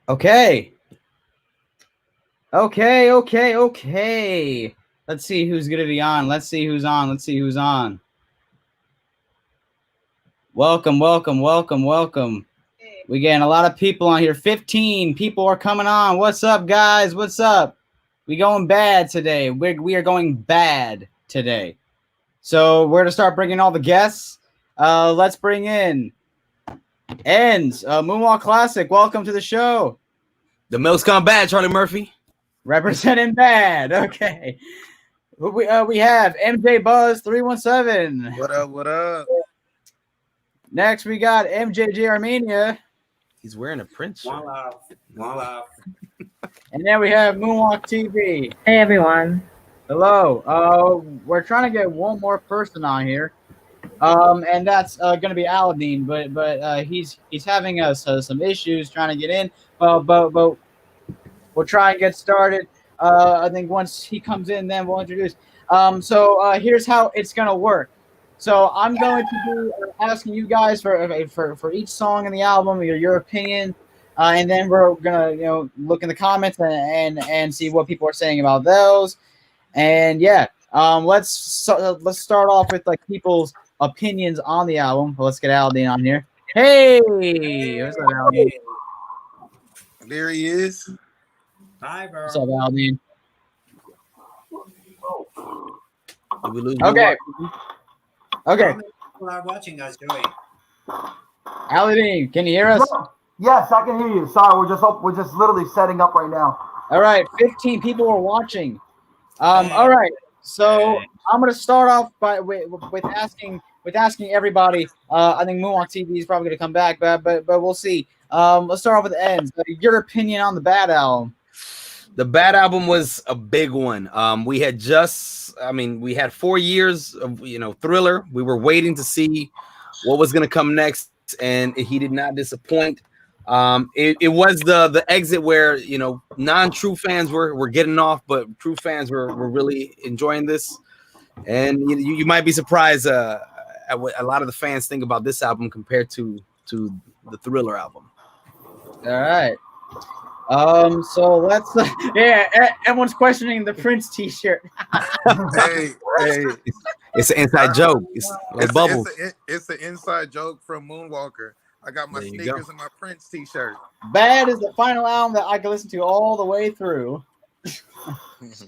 Okay. Okay. Let's see who's going to be on. Let's see who's on. Welcome. We getting a lot of people on here. 15 people are coming on. What's up, guys? What's up? We going bad today. We are going bad today. So we're to start bringing all the guests. Let's bring in Ends Moonwalk Classic. Welcome to the show. The milk's gone bad, Charlie Murphy. Representing bad. Okay. We have MJ Buzz 317. What up? Next we got MJG Armenia. He's wearing a Prince shirt. Voila. And then we have Moonwalk TV. Hey everyone. Hello. We're trying to get one more person on here. And that's going to be Aladdin, but he's having some issues trying to get in. But we'll try and get started. I think once he comes in, then we'll introduce. So here's how it's going to work. So I'm going to be asking you guys for each song in the album, your opinion, and then we're gonna look in the comments and see what people are saying about those. And yeah, let's start off with like people's opinions on the album. Let's get Aladdin on here. Hey, what's up, Aladdin? There he is. Hi, bro. What's up, Aladdin? Did we lose Okay. Okay, How many people are watching us, Joey? Aladdin, can you hear us? Yes, I can hear you. Sorry, we're just literally setting up right now. All right, 15 people are watching. All right, so I'm gonna start off with asking everybody. I think Moonwalk TV is probably gonna come back, but we'll see. Let's start off with Ends. Your opinion on the Bad album? The Bad album was a big one. We had 4 years of Thriller. We were waiting to see what was going to come next, and he did not disappoint. It was the exit where non-true fans were getting off, but true fans were really enjoying this. And you might be surprised at what a lot of the fans think about this album compared to the Thriller album. All right. So let's everyone's questioning the Prince T-shirt. Hey. It's an inside joke. It's like bubbles. It's an inside joke from Moonwalker. I got my sneakers and my Prince T-shirt. Bad is the final album that I can listen to all the way through.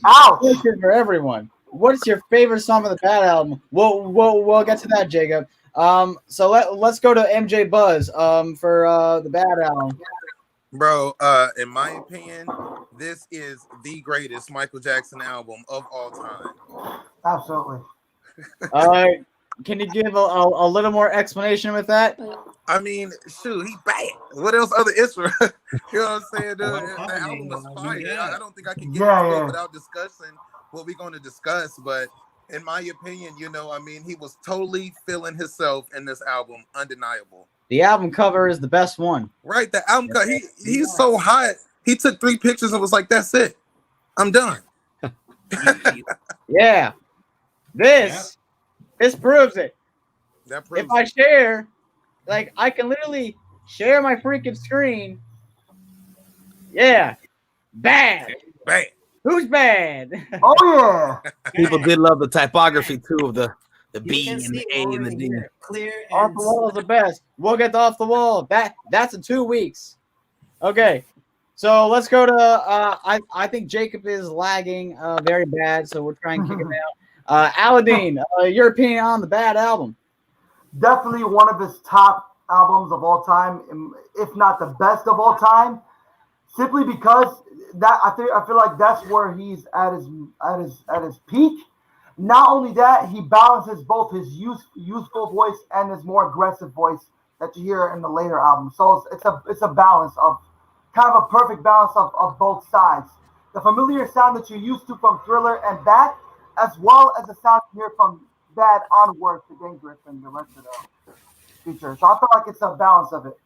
Ow! Listen for everyone. What's your favorite song of the Bad album? We'll get to that, Jacob. So let's go to MJ Buzz for the Bad album. Bro, in my opinion, this is the greatest Michael Jackson album of all time. Absolutely. Can you give a little more explanation with that? I mean, shoot, he bad. What else other instrument? You know what I'm saying? The album was fire. I don't think I can get into it without discussing what we're going to discuss. But in my opinion, he was totally feeling himself in this album, undeniable. The album cover is the best one. Right, the album cover. He's so hot. He took 3 pictures and was like, "That's it, I'm done." Yeah, this proves it. That proves if I share, like, I can literally share my freaking screen. Yeah, bad. Bad. Who's bad? Oh yeah. People did love the typography too of the B You and can the see A over and the D. here, clear Off and the wall is the best. We'll get off the wall. That's in 2 weeks. Okay, so let's go to. I think Jacob is lagging very bad, so we'll try and kick him out. Aladdin, your opinion on the Bad album? Definitely one of his top albums of all time, if not the best of all time. Simply because that I feel like that's where he's at his peak. Not only that, he balances both his youthful voice and his more aggressive voice that you hear in the later albums. So it's a balance of kind of a perfect balance of both sides. The familiar sound that you're used to from Thriller and Bad, as well as the sound you hear from Bad onward to Dangerous and the rest of the features. So I feel like it's a balance of it.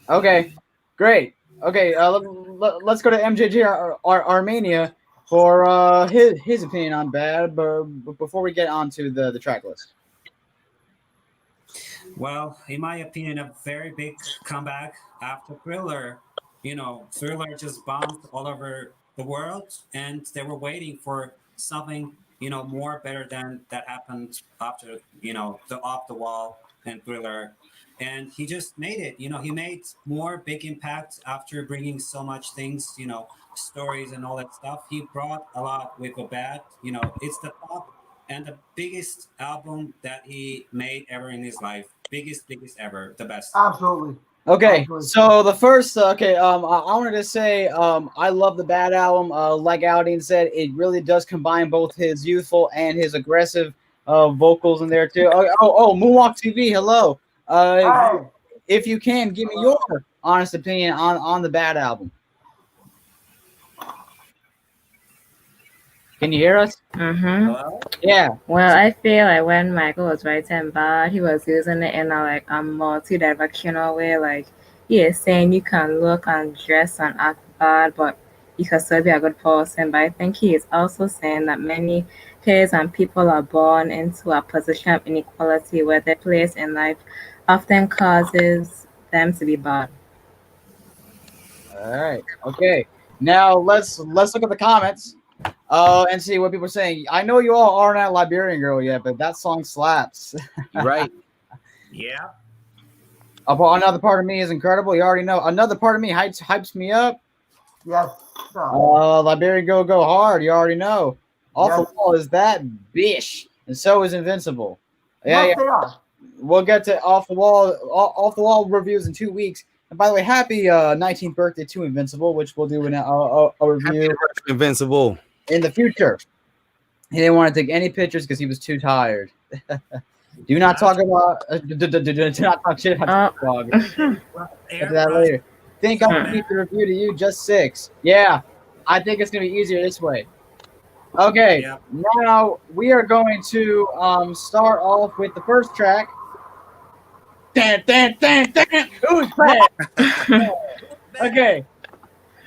Okay, great. Okay, let's go to MJG Armenia for his opinion on Bad, but before we get on to the track list. well, in my opinion, a very big comeback after Thriller. Thriller just bombed all over the world, and they were waiting for something, more better than that happened after, the Off the Wall and Thriller. And he just made it. He made more big impact after bringing so much things, stories and all that stuff. He brought a lot with a bad. It's the top and the biggest album that he made ever in his life. Biggest ever. The best. Absolutely. Okay, Absolutely. so the first, I wanted to say, I love the Bad album. Like Aldine said, it really does combine both his youthful and his aggressive vocals in there too. Moonwalk TV, hello. Hey, If you can, give me your honest opinion on the Bad album. Can you hear us? Mm-hmm. Hello? Yeah. Well, I feel like when Michael was writing Bad, he was using it in a multi-directional way. Like he is saying you can look and dress and act bad, but you can still be a good person. But I think he is also saying that many kids and people are born into a position of inequality where their place in life often causes them to be bad. All right. Okay. Now let's look at the comments. And see what people are saying. I know you all aren't at Liberian Girl yet, but that song slaps. You're right. Yeah. Another part of me is incredible. You already know. Another part of me hypes me up. yes. Liberian Go Hard. You already know. Off Yes. the Wall is that bish, and so is Invincible. Yeah, Yes, they are. We'll get to Off the Wall reviews in 2 weeks. And by the way, happy 19th birthday to Invincible, which we'll do a review Invincible. in the future. He didn't want to take any pictures because he was too tired. Do not talk about. Do not talk shit about the dog. Get to that later. Think I'll keep the review to you just 6. Yeah, I think it's gonna be easier this way. Okay, Yeah. now we are going to start off with the first track. Who's bad? Okay,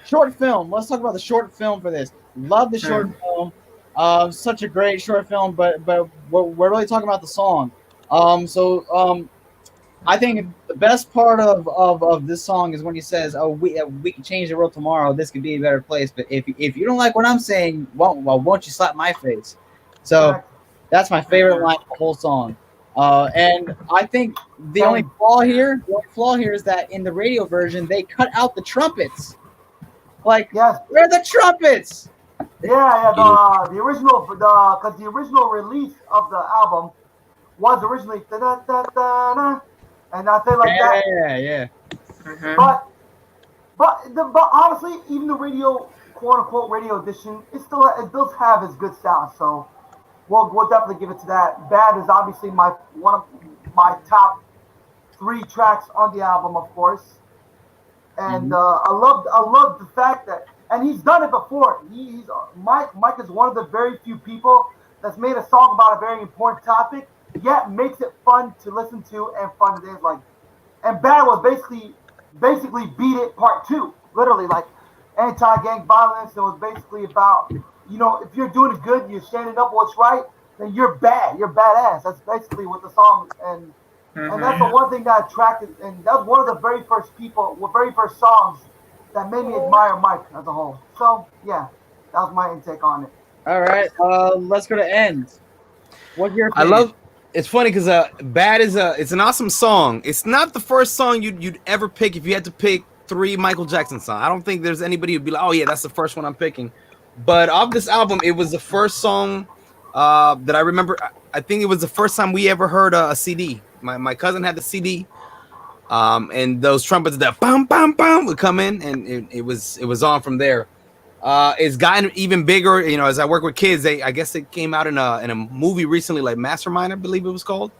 short film. Let's talk about the short film for this. Love the short film. Such a great short film, but we're really talking about the song. I think the best part of this song is when he says, "Oh, we can change the world tomorrow. This could be a better place." But if you don't like what I'm saying, won't you slap my face? So that's my favorite line of the whole song. And I think the only flaw here is that in the radio version they cut out the trumpets. Like, Yes. where are the trumpets? Yeah, the original, because the original release of the album was originally da-da-da-da-da, and I feel like that. Yeah. Mhm. But honestly, even the radio, quote unquote radio edition, it does have its good sound. So we'll definitely give it to that. Bad is obviously one of my top 3 tracks on the album, of course. And I love the fact that, and he's done it before. Mike is one of the very few people that's made a song about a very important topic, yet makes it fun to listen to and fun to dance. Like, and Bad was basically Beat It Part 2, literally, like anti-gang violence. It was basically about, if you're doing it good, you're standing up what's right, then you're badass. That's basically what the song and that's the one thing that attracted, and that was one of the very first songs that made me admire Mike as a whole. So yeah, that was my intake on it. All right, let's go to End. What's your I opinion? love. It's funny because "Bad" it's an awesome song. It's not the first song you'd ever pick if you had to pick 3 Michael Jackson songs. I don't think there's anybody who'd be like, "Oh yeah, that's the first one I'm picking." But of this album, it was the first song that I remember. I think it was the first time we ever heard a CD. My cousin had the CD, and those trumpets that bam bam bam would come in, and it was on from there. It's gotten even bigger, as I work with kids. I guess it came out in a movie recently, like Mastermind, I believe it was called.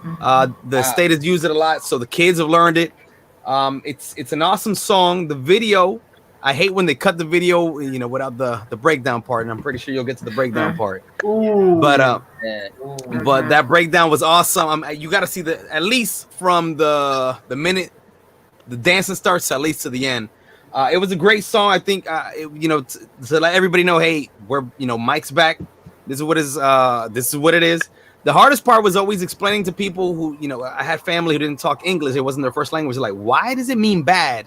The state has used it a lot, so the kids have learned it. It's an awesome song. The video, I hate when they cut the video, without the breakdown part, and I'm pretty sure you'll get to the breakdown part. Ooh. But that breakdown was awesome. You got to see at least from the minute the dancing starts at least to the end. It was a great song. I think to let everybody know, hey, we're Mike's back. This is what it is. The hardest part was always explaining to people who I had family who didn't talk English. It wasn't their first language. They're like, why does it mean bad?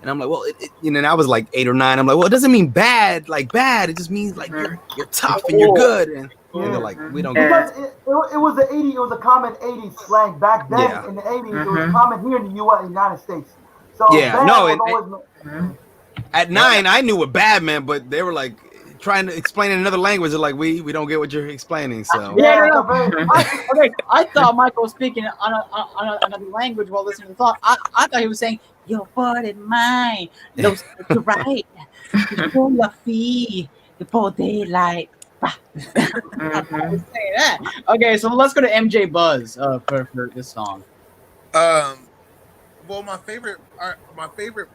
And I'm like, well, and I was like 8 or 9. I'm like, well, it doesn't mean bad, like bad. It just means like you're tough and you're good. And they're like, we don't get because it was the 80s. It was a common 80s slang back then. Yeah. In the 80s, it was common here in the U.S. United States. So Yeah, bad no, was always. at 9, I knew what bad meant, but they were like trying to explain in another language. They're like, we don't get what you're explaining. So Yeah, no. I thought Michael was speaking on another language while listening to the song. I thought he was saying, "Your body, mine, those to right, before your feet, before daylight." I was saying that. Okay, so let's go to MJ Buzz for this song. Well, my favorite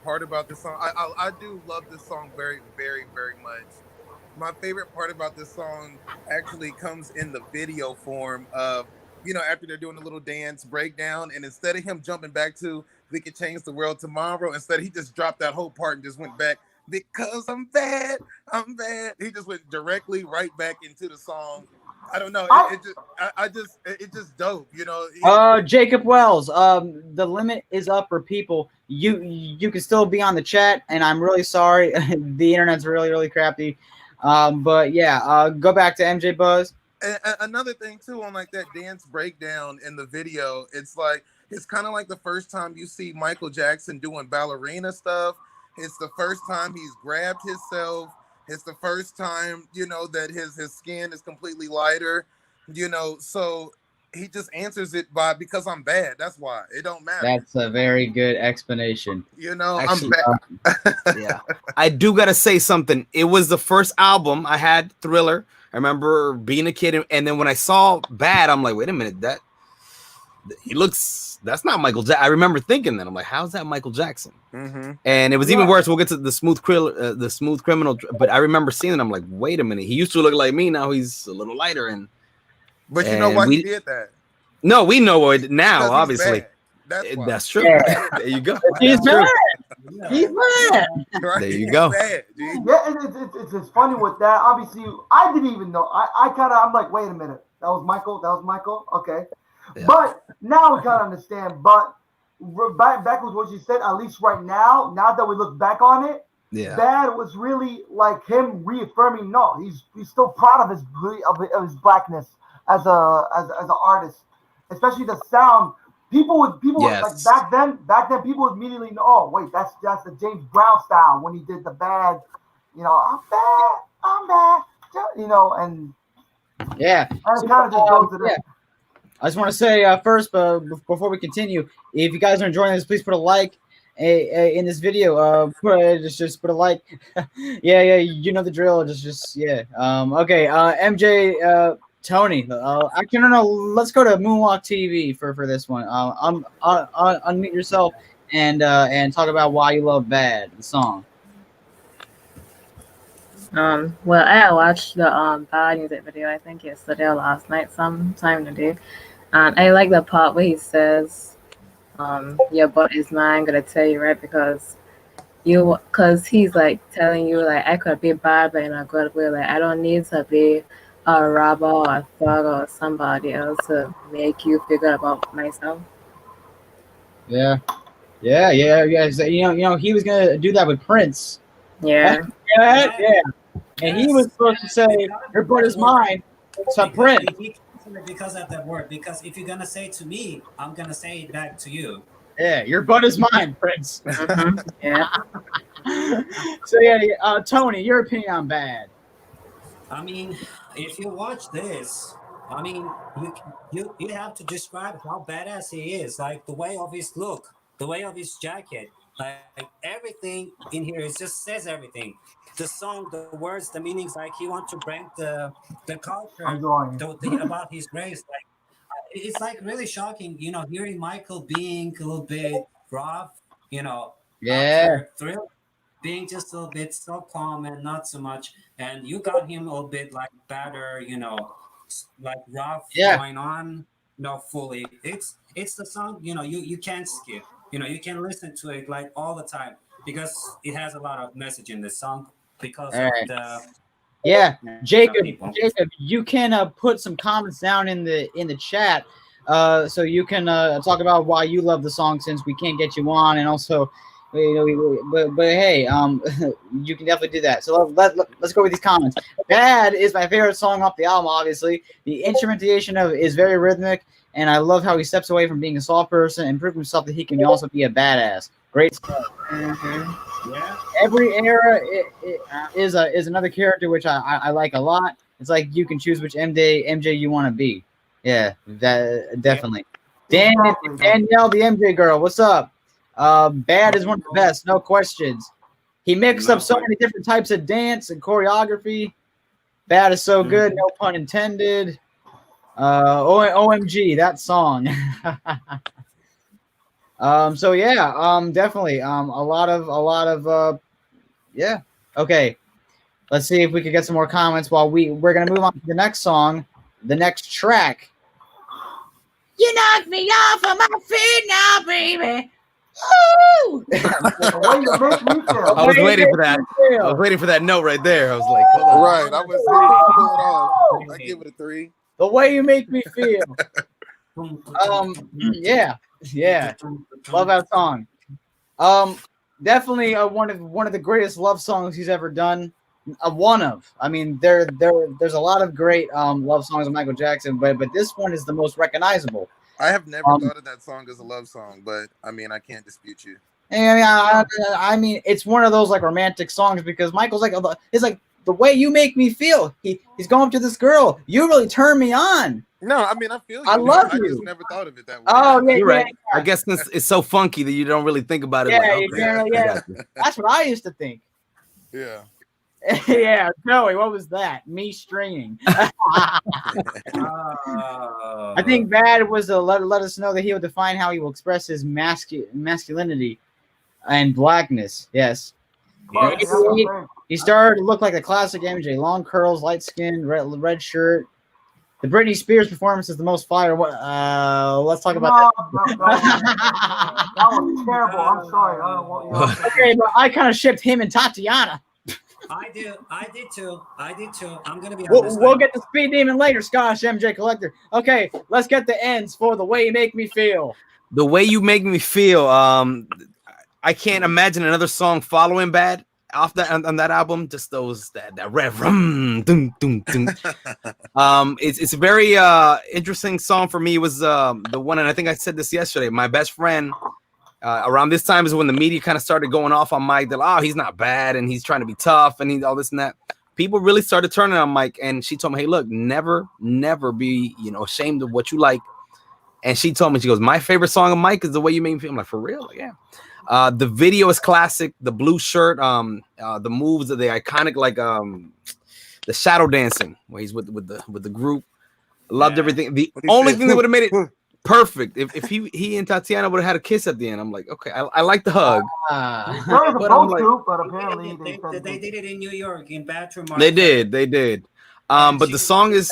part about this song, I do love this song very, very, very much. My favorite part about this song actually comes in the video form of, after they're doing a little dance breakdown, and instead of him jumping back to "We Could Change the World Tomorrow," instead he just dropped that whole part and just went back, "Because I'm bad. He just went directly right back into the song. I don't know. It's just dope, Jacob Wells, the limit is up for people. You can still be on the chat, and I'm really sorry. The internet's really, really crappy. But yeah, go back to MJ Buzz. And another thing too, on like that dance breakdown in the video, it's kind of like the first time you see Michael Jackson doing ballerina stuff. It's the first time he's grabbed himself. It's the first time, that his skin is completely lighter, so he just answers it by, "Because I'm bad. That's why. It don't matter." That's a very good explanation. Actually, I'm bad. Yeah, I do gotta say something. It was the first album I had, Thriller. I remember being a kid, and then when I saw Bad, I'm like, wait a minute, that's not Michael Jackson. I remember thinking that. I'm like, how's that Michael Jackson? Mm-hmm. And it was even worse. We'll get to the Smooth Criminal, but I remember seeing it. I'm like, wait a minute, he used to look like me. Now he's a little lighter, But you know why he did that? No, we know it now. Obviously, that's true. Yeah. There you go. He's bad. He's bad. Right? There you go. Yeah, it's funny with that. Obviously, I didn't even know. I'm like, wait a minute, that was Michael. Okay, Yeah. but now we kind of understand. But back with what you said, at least right now that we look back on it, Yeah. Bad was really like him reaffirming. No, he's still proud of his blackness as an artist, especially the sound. People Yes. like back then people would immediately know, oh wait, that's the James Brown style when he did the Bad, I'm bad, and Yeah. it kind of just goes to that. I just want to say first, before we continue, if you guys are enjoying this, please put a like in this video. Just put a like. yeah, you know the drill. Just yeah. Okay. MJ. Tony. Actually, no. Let's go to Moonwalk TV for this one. Unmute yourself and talk about why you love Bad, the song. Well, I watched the Bad music video, I think yesterday or last night, sometime today. And I like the part where he says, your butt is mine, gonna tell you, right? Because he's like telling you, like, I could be bad, but in a good way. Like, I don't need to be a robber or a thug or somebody else to make you feel good about myself. Yeah. So, he was gonna do that with Prince. Yeah. Yeah. And he was supposed to say, "Your butt is mine," to Prince. Because of that word. Because if you're gonna say it to me, I'm gonna say it back to you. Yeah, your butt is mine, Prince. Yeah. So yeah, Tony, your opinion on Bad? I mean, if you watch this, I mean, you have to describe how badass he is. Like the way of his look, the way of his jacket, like everything in here. It just says everything. The song, the words, the meanings. Like he wants to bring the culture about his race. Like it's like really shocking. Hearing Michael being a little bit rough. Yeah. Thrill. Being just a little bit so calm and not so much, and you got him a little bit like better, like rough going on, fully. It's the song, you can't skip. You can listen to it like all the time because it has a lot of message in this song because of the. Yeah, Jacob, you can put some comments down in the chat, so you can talk about why you love the song since we can't get you on, and also but hey, you can definitely do that. So let's go with these comments. Bad is my favorite song off the album. Obviously, the instrumentation of is very rhythmic, and I love how he steps away from being a soft person and prove himself that he can also be a badass. Great stuff. Yeah. Every era is another character which I like a lot. It's like you can choose which MJ you want to be. Yeah, that definitely. Exactly. Danielle, the MJ girl, what's up? Bad is one of the best, no questions. He mixed up so many different types of dance and choreography. Bad is so good, no pun intended. OMG, that song. So yeah, definitely. A lot of yeah. Okay. Let's see if we can get some more comments while we're gonna move on to the next song, the next track. You knocked me off of my feet now, baby. Woo! The way you make me feel. I was waiting for that. I was waiting for that note right there. I was like, hold on. Right. I was saying you pull it off. I give it a 3. The way you make me feel. Yeah. Love that song. Definitely one of the greatest love songs he's ever done. I mean, there's a lot of great love songs of Michael Jackson, but this one is the most recognizable. I have never thought of that song as a love song, but I mean, I can't dispute you. And I mean, it's one of those like romantic songs because Michael's like, it's like the way you make me feel. He's going up to this girl. You really turn me on. No, I mean, I feel you. I love you. I just never thought of it that way. Oh, yeah, you're right. Yeah. I guess it's so funky that you don't really think about it. Yeah, like, yeah. That's what I used to think. Yeah. Yeah, Joey, what was that? Me stringing. I think Bad was to let us know that he will define how he will express his masculinity and blackness. Yes. Yeah. He started to look like a classic MJ. Long curls, light skin, red shirt. The Britney Spears performance is the most fire. Let's talk about that. That was terrible. I'm sorry. I don't want you. Okay, but I kind of shipped him and Tatiana. I did too. I'm gonna be We'll, honest. we'll get the Speed Demon later, Scottish MJ Collector. Okay, let's get the ends for The Way You Make Me Feel. The Way You Make Me Feel. I can't imagine another song following Bad off that on that album. Just that rev. Dum, dum, dum. It's a very interesting song for me. It was the one, and I think I said this yesterday. My best friend. Around this time is when the media kind of started going off on Mike. They're like, oh, he's not bad, and he's trying to be tough, and he's all this and that. People really started turning on Mike, and she told me, hey, look, never be, ashamed of what you like. And she told me, she goes, my favorite song of Mike is The Way You Make Me Feel. I'm like, for real? Like, yeah. The video is classic. The blue shirt, the moves are the iconic, like the shadow dancing where he's with the group. Loved everything. The only thing that would have made it perfect if he and Tatiana would have had a kiss at the end. I'm like, okay, I like the hug. But apparently they did it in New York in bathroom. They did. But the song is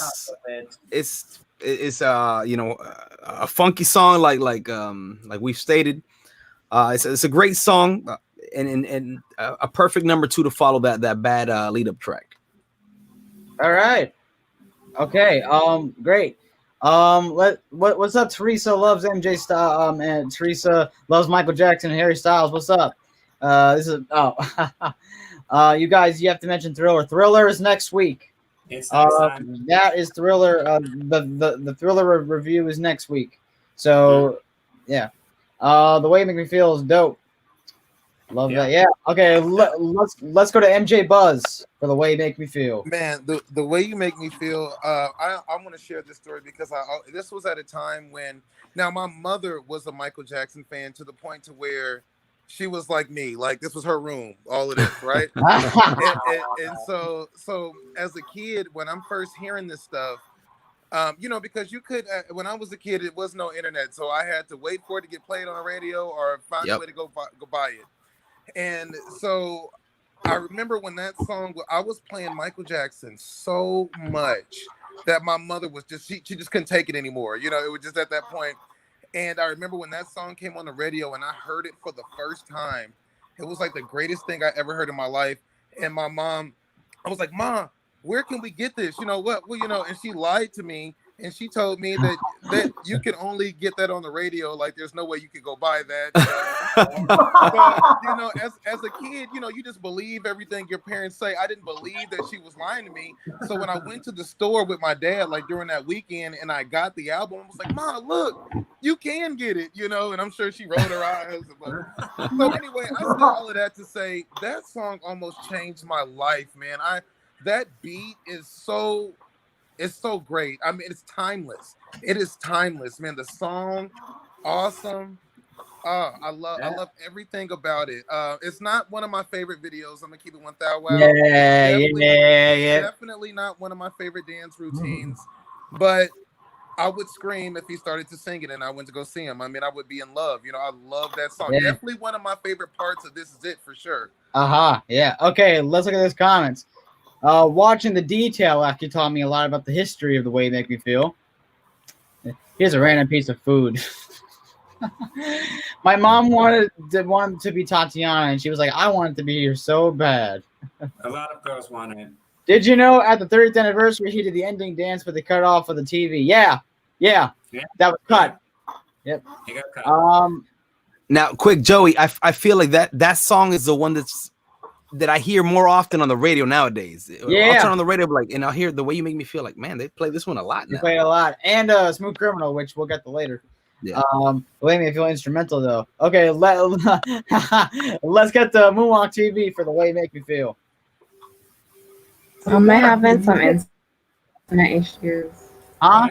a funky song like we've stated. It's a great song and a perfect number 2 to follow that Bad lead up track. All right. Okay. Great. What's up? Teresa loves MJ style. And Teresa loves Michael Jackson and Harry Styles. What's up? This is you guys. You have to mention Thriller. Thriller is next week. That is Thriller. The Thriller review is next week. So yeah. The Way You Make Me Feel is dope. Love that. Yeah. Okay. Let's go to MJ Buzz for The Way You Make Me Feel. Man, the Way You Make Me Feel. I want to share this story because this was at a time when my mother was a Michael Jackson fan to the point to where she was like me, like this was her room, all of this, right? and so as a kid, when I'm first hearing this stuff, because you could when I was a kid, it was no internet, so I had to wait for it to get played on the radio or find a way to go buy it. And so I remember when that song, I was playing Michael Jackson so much that my mother was she just couldn't take it anymore. It was just at that point. And I remember when that song came on the radio and I heard it for the first time, it was like the greatest thing I ever heard in my life. And my mom, I was like, Mom, where can we get this? You know what? Well, and she lied to me and she told me that you can only get that on the radio. Like, there's no way you could go buy that. But as a kid, you just believe everything your parents say. I didn't believe that she was lying to me. So when I went to the store with my dad, like during that weekend, and I got the album, I was like, "Mom, look, you can get it," And I'm sure she rolled her eyes. So anyway, I said all of that to say that song almost changed my life, man. That beat is so. It's so great. I mean, it's timeless. It is timeless, man. The song, awesome. I love everything about it. It's not one of my favorite videos. I'm gonna keep it 1,000. Definitely not one of my favorite dance routines. But I would scream if he started to sing it and I went to go see him. I mean, I would be in love. I love that song. Yeah. Definitely one of my favorite parts of This Is It for sure. Yeah. Okay, let's look at those comments. Watching the detail actually taught me a lot about the history of The Way You Make Me Feel. Here's a random piece of food. My mom wanted to be Tatiana, and she was like, "I want it to be here so bad." A lot of girls want it. Did you know at the 30th anniversary he did the ending dance for the cut off of the TV? Yeah, that was cut. Yep. He got cut. Now, quick, Joey, I feel like that song is the one that I hear more often on the radio nowadays. Yeah. I'll turn on the radio and I'll hear The Way You Make Me Feel. Like, man, they play this one a lot now. They play it a lot. And Smooth Criminal, which we'll get to later. Yeah. The Way You Make Me Feel instrumental, though. Okay, let's get to Moonwalk TV for The Way You Make Me Feel. I'm having some internet issues. Huh?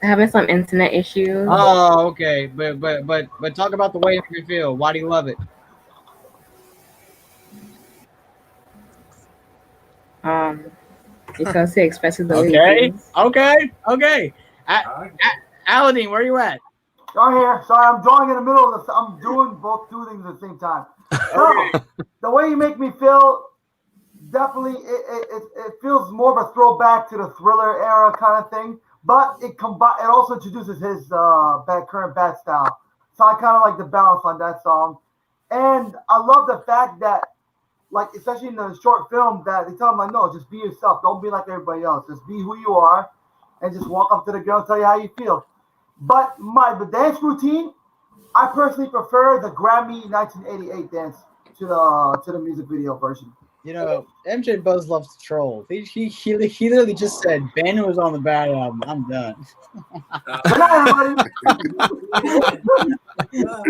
Having some internet issues. Oh, okay. But talk about The Way You Make Me Feel. Why do you love it? Because he expresses the Okay. Aladdin, where are you at? Right here. Sorry, I'm drawing in the middle of this. I'm doing two things at the same time. So, The Way You Make Me Feel, definitely, it feels more of a throwback to the Thriller era kind of thing, but it also introduces his current bad style. So I kind of like the balance on that song, and I love the fact that, like, especially in the short film, that they tell him, like, no, just be yourself. Don't be like everybody else. Just be who you are, and just walk up to the girl and tell you how you feel. But the dance routine, I personally prefer the Grammy 1988 dance to the music video version. MJ Buzz loves to troll. He literally just said Ben was on the bad album. I'm done. Good night, everybody.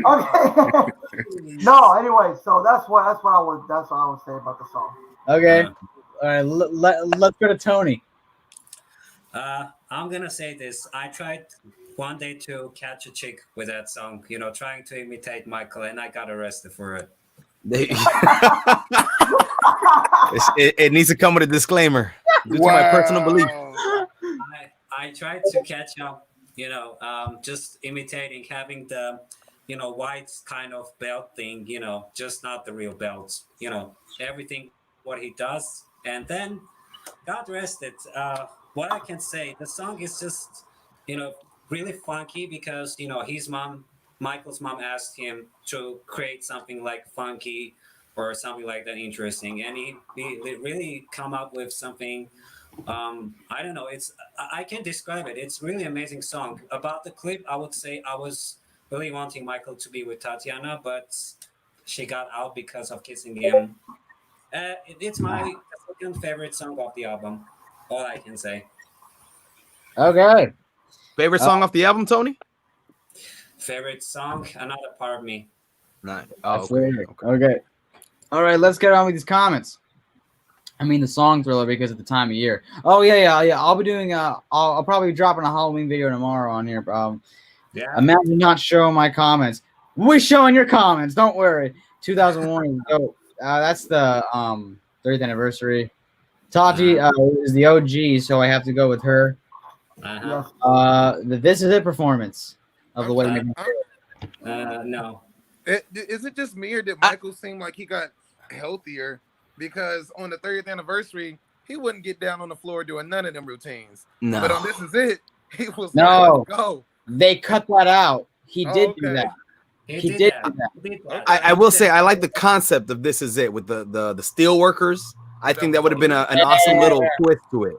Okay. No, anyway, so that's what I would say about the song. Okay. All right. Let's go to Tony. I'm gonna say this. I tried one day to catch a chick with that song. Trying to imitate Michael, and I got arrested for it. It needs to come with a disclaimer due to my personal belief. I tried to catch up, just imitating, having the, white kind of belt thing, just not the real belts, everything what he does, and then got arrested. What I can say, the song is just, really funky because, Michael's mom asked him to create something like funky or something like that interesting, and he really come up with something. I don't know. I can't describe it. It's really amazing song. About the clip, I would say I was really wanting Michael to be with Tatiana, but she got out because of kissing him. It's my second favorite song of the album. All I can say. Okay. Favorite song off the album, Tony? Favorite song, Another Part of Me. Right. Okay. All right, let's get on with these comments. I mean the song Thriller because of the time of year. Oh yeah. I'll be doing. I'll probably be dropping a Halloween video tomorrow on here. Yeah. Imagine not showing my comments. We're showing your comments. Don't worry. 2001. So that's the 30th anniversary. Tati is the OG, so I have to go with her. The This Is It performance of The Way You Make Me Feel. No. Is it just me or did Michael seem like he got healthier? Because on the 30th anniversary, he wouldn't get down on the floor doing none of them routines. No. But on This Is It, he was No. like, let's go. They cut that out. He did do that. He did do that. I will say I like the concept of This Is It with the steel workers. I think that would have been an awesome little twist to it.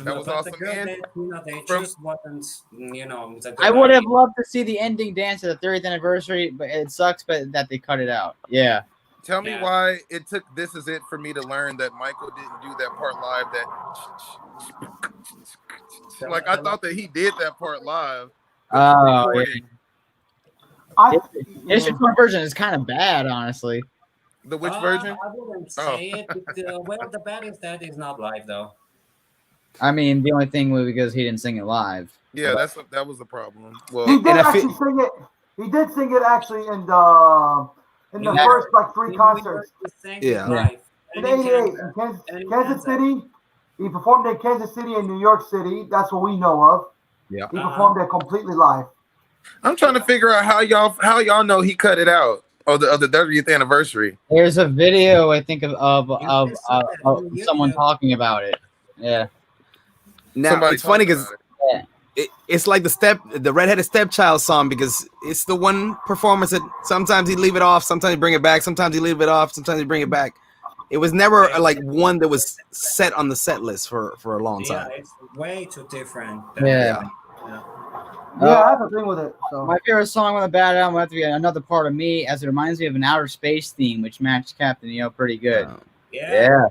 That was but awesome. the good And bit, they from just wasn't, the I good would have idea. loved to see the ending dance of the 30th anniversary, but it sucks that they cut it out. Yeah. tell me Yeah. why it took This Is It for me to learn that Michael didn't do that part live. Like I thought that he did that part live, but for Oh, yeah. recording. His recorded version is kind of bad, honestly. The which version? I wouldn't Oh. say it. Well, the bad is that it's not live though. I mean, the only thing was because he didn't sing it live. Yeah, that was the problem. Well, He did actually sing it. He did sing it actually in the first like 3 concerts. Yeah. In '88 in Kansas City. He performed in Kansas City and New York City. That's what we know of. Yeah. He performed it completely live. I'm trying to figure out how y'all know he cut it out of the 30th anniversary. There's a video I think of someone talking about it. Yeah. Now Somebody it's funny talked because it's like the redheaded stepchild song, because it's the one performance that sometimes he leave it off, sometimes he bring it back, sometimes he leave it off, sometimes he bring it back. It was never like one that was set on the set list for a long time. Yeah, it's way too different. Yeah. I have a thing with it. So. My favorite song on the Bad album would have to be Another Part of Me, as it reminds me of an outer space theme, which matched Captain EO pretty good. Yeah.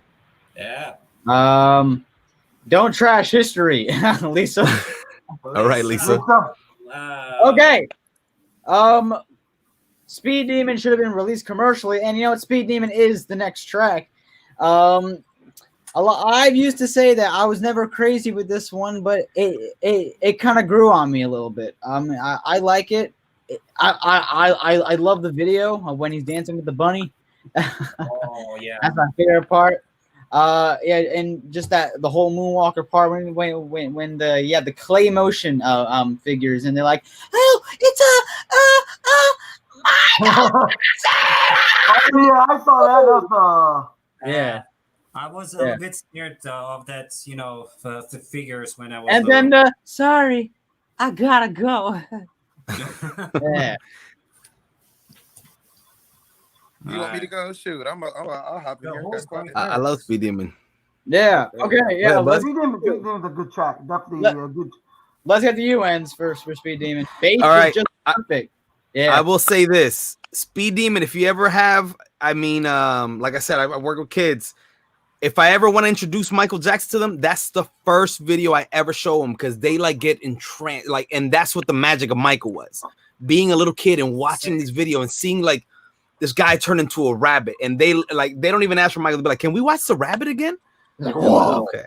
Don't trash history, Lisa. All right, Lisa. Okay. Speed Demon should have been released commercially, and you know what? Speed Demon is the next track. I've used to say that I was never crazy with this one, but it kind of grew on me a little bit. I like it. I love the video of when he's dancing with the bunny. Oh yeah, that's my favorite part. And just that the whole Moonwalker part when the clay motion figures, and they're like, oh, it's oh, yeah, I saw that. Yeah. I was a bit scared of that, the figures when I was. And then sorry, I gotta go. Yeah. You want me to go? Shoot, I'll hop in here. I love Speed Demon. Yeah. Okay. Yeah. Speed Demon's a good track. Definitely a good. Let's get the UNs first for Speed Demon. Bass All right. is just perfect. Yeah. I will say this: Speed Demon. If you ever have, like I said, I work with kids. If I ever want to introduce Michael Jackson to them, that's the first video I ever show them, because they get entranced. And that's what the magic of Michael was. Being a little kid and watching this video and seeing this guy turn into a rabbit, and they don't even ask for Michael to be like, "Can we watch the rabbit again?" Okay.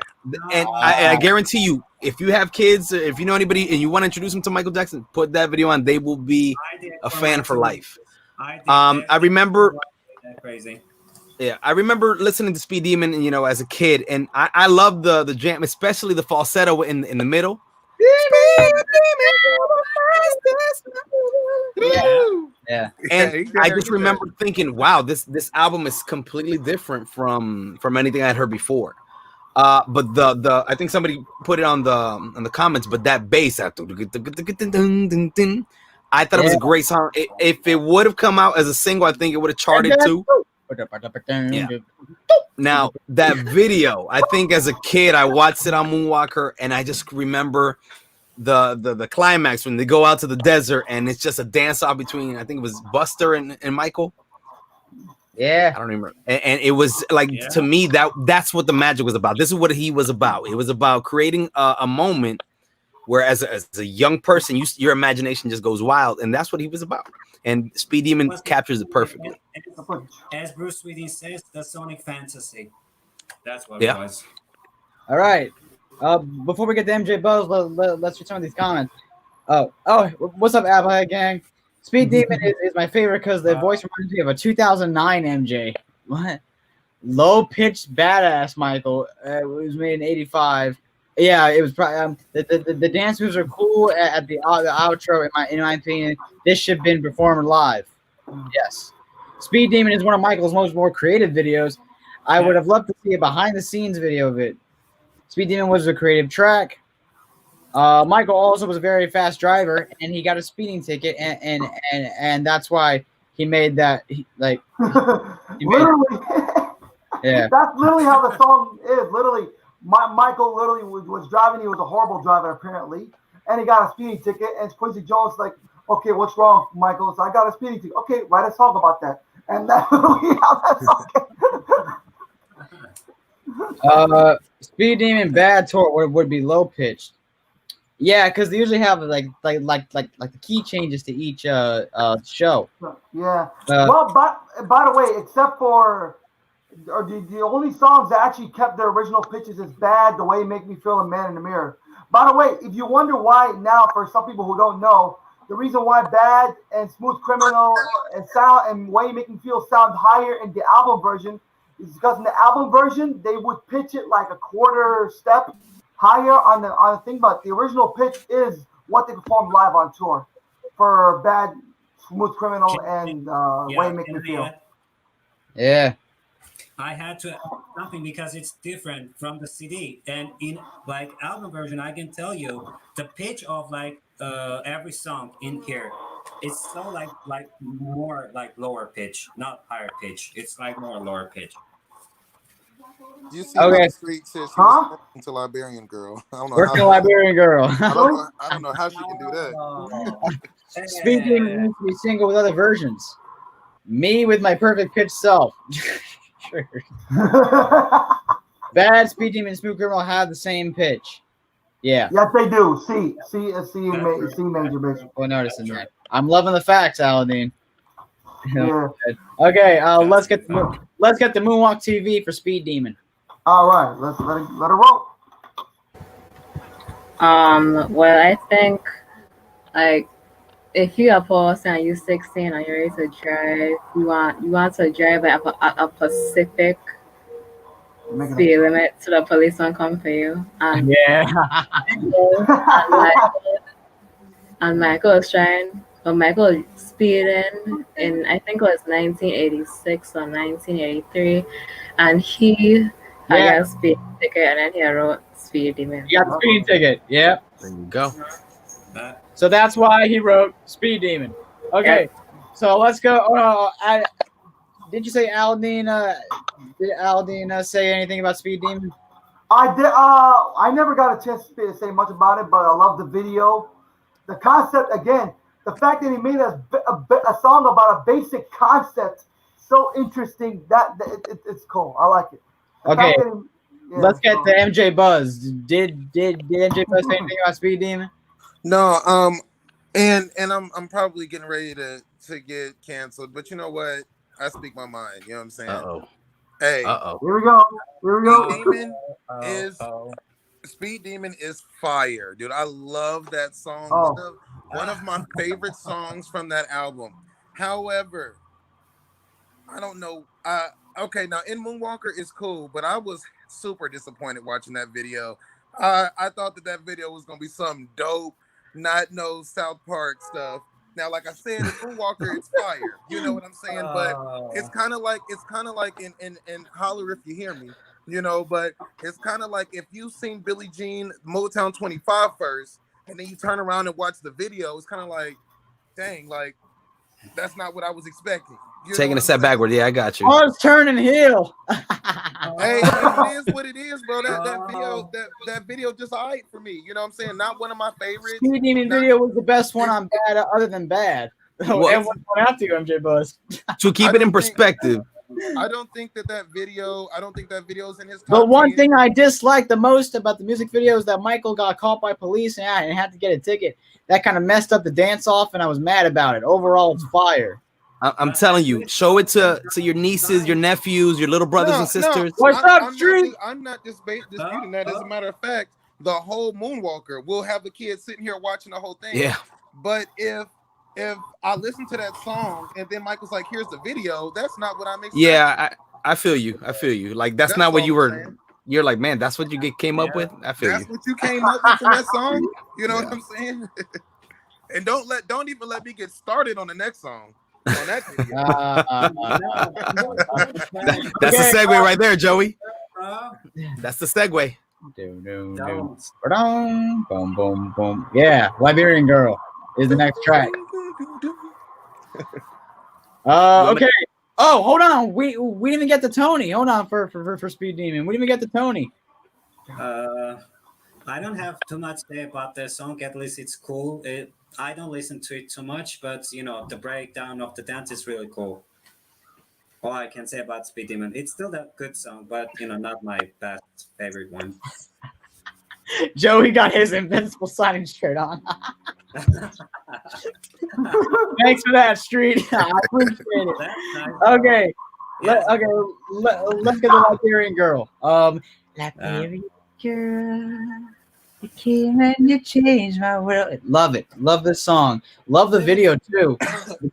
And I guarantee you, if you have kids, if you know anybody and you want to introduce them to Michael Jackson, put that video on. They will be a fan for life. I remember. Crazy. Yeah, I remember listening to Speed Demon, as a kid, and I love the jam, especially the falsetto in the middle. Yeah. And I just remember thinking, wow, this album is completely different from anything I'd heard before. But the I think somebody put it on the comments, but that bass, I thought it was a great song. If it would have come out as a single, I think it would have charted too. Yeah. Now that video, I think as a kid I watched it on Moonwalker, and I just remember the climax when they go out to the desert and it's just a dance off between, I think it was Buster and Michael. Yeah, I don't remember. And it was to me that's what the magic was about. This is what he was about. It was about creating a moment where as a young person, your imagination just goes wild, and that's what he was about. And Speed Demon captures it perfectly. As Bruce Sweetin says, the Sonic fantasy. That's what it was. All right. Before we get to MJ Buzz, let's read some of these comments. Oh, what's up, Abba gang? Speed Demon is my favorite because the voice reminds me of a 2009 MJ. What? Low pitched badass Michael. It was made in '85. Yeah, it was probably the dance moves are cool at the outro. In my opinion, this should have been performed live. Yes, Speed Demon is one of Michael's more creative videos. I would have loved to see a behind the scenes video of it. Speed Demon was a creative track. Michael also was a very fast driver, and he got a speeding ticket, and that's why he made that. Literally, yeah, that's literally how the song is. Literally, Michael literally was driving. He was a horrible driver apparently, and he got a speeding ticket. And Quincy Jones like, okay, what's wrong, Michael? So I got a speeding ticket. Okay, write a song about that. And that's literally how that song came. Speed Demon Bad Tour would be low pitched. Yeah, because they usually have like the key changes to each show. Yeah. Well, by the way, except for the only songs that actually kept their original pitches is Bad, The Way You Make Me Feel, and Man in the Mirror. By the way, if you wonder why now, for some people who don't know, the reason why Bad and Smooth Criminal and Way You Make Me Feel sound higher in the album version is because in the album version they would pitch it like a quarter step higher on the thing, but the original pitch is what they performed live on tour for Bad, Smooth Criminal, and Way You Make Me Feel. Yeah. I had to add something because it's different from the CD, and in like album version, I can tell you the pitch of like every song in here is so like more like lower pitch, not higher pitch. It's like more lower pitch. You see, okay. The street says she was working to Liberian Girl. I don't know. Working Liberian Girl. I don't know how she can do that. Speaking needs to be single with other versions. Me with my perfect pitch self. Sure. Bad, Speed Demon, and Smooth Criminal have the same pitch. Yeah. Yes, they do. C major pitch. Well, noticing that. I'm loving the facts, Aladdin. Yeah. Okay, let's get the Moonwalk TV for Speed Demon. All right, let's let it roll. Well, I think like if you are post and you're 16 and you're ready to drive, you want to drive at a Pacific speed limit so the police won't come for you. And Michael was trying, but Michael was speeding in I think it was 1986 or 1983, and he got a speeding ticket, and then he wrote Speed Demon. He got the speeding ticket. Yeah. There you go. So that's why he wrote Speed Demon. Okay, so let's go. Did you say Aladdin? Did Aladdin say anything about Speed Demon? I did. I never got a chance to say much about it, but I love the video. The concept, again, the fact that he made a song about a basic concept so interesting that it's cool. I like it. Okay, let's get to MJ Buzz. Did MJ Buzz say anything about Speed Demon? No, and I'm probably getting ready to get canceled, but you know what? I speak my mind. You know what I'm saying? Hey, here we go. Speed Demon is fire, dude. I love that song. One of my favorite songs from that album. However, I don't know. Okay, now In Moonwalker is cool, but I was super disappointed watching that video. I thought that video was gonna be something dope. Not no South Park stuff. Now, like I said, in Moonwalker, it's fire. You know what I'm saying? But it's kind of like in Holler If You Hear Me, you know. But it's kind of like if you've seen Billie Jean Motown 25 first, and then you turn around and watch the video, it's kind of like, dang, like that's not what I was expecting. Taking a step backward, yeah, I got you. Oh, it's turning heel. Hey, it is what it is, bro. That video just alright for me. You know what I'm saying? Not one of my favorites. Speed Demon video was the best one on Bad, other than Bad. Well, and one after you, MJ Buzz. To keep it in perspective, I don't think that video. I don't think that video is in his. The one thing I dislike the most about the music video is that Michael got caught by police and had to get a ticket. That kind of messed up the dance off, and I was mad about it. Overall, it's fire. I'm telling you, show it to your nieces, your nephews, your little brothers and sisters. What's up, Street? I'm not disputing that. As a matter of fact, the whole Moonwalker will have the kids sitting here watching the whole thing. Yeah. But if I listen to that song and then Michael's like, "Here's the video," that's not what I'm expecting. Yeah, I feel you. Like that's not what you were. Saying. You're like, man, that's what you came up with. I feel that's what you came up with from that song. You know what I'm saying? And don't even let me get started on the next song. On that video. That's the segue right there, Joey. That's the segue. Boom, boom, boom. Yeah, Liberian Girl is the next track. Okay. Oh, hold on. We didn't even get the Tony. Hold on for Speed Demon. We didn't even get the Tony. I don't have too much to say about the song. At least it's cool. I don't listen to it too much, but the breakdown of the dance is really cool. All I can say about Speed Demon, it's still a good song, but not my best favorite one. Joey got his Invincible signing shirt on. Thanks for that, Street. I appreciate it. That's nice. Okay. Yes. Let's get the Liberian girl. Liberian girl, you came and you changed my world. Love it. Love this song. Love the video too.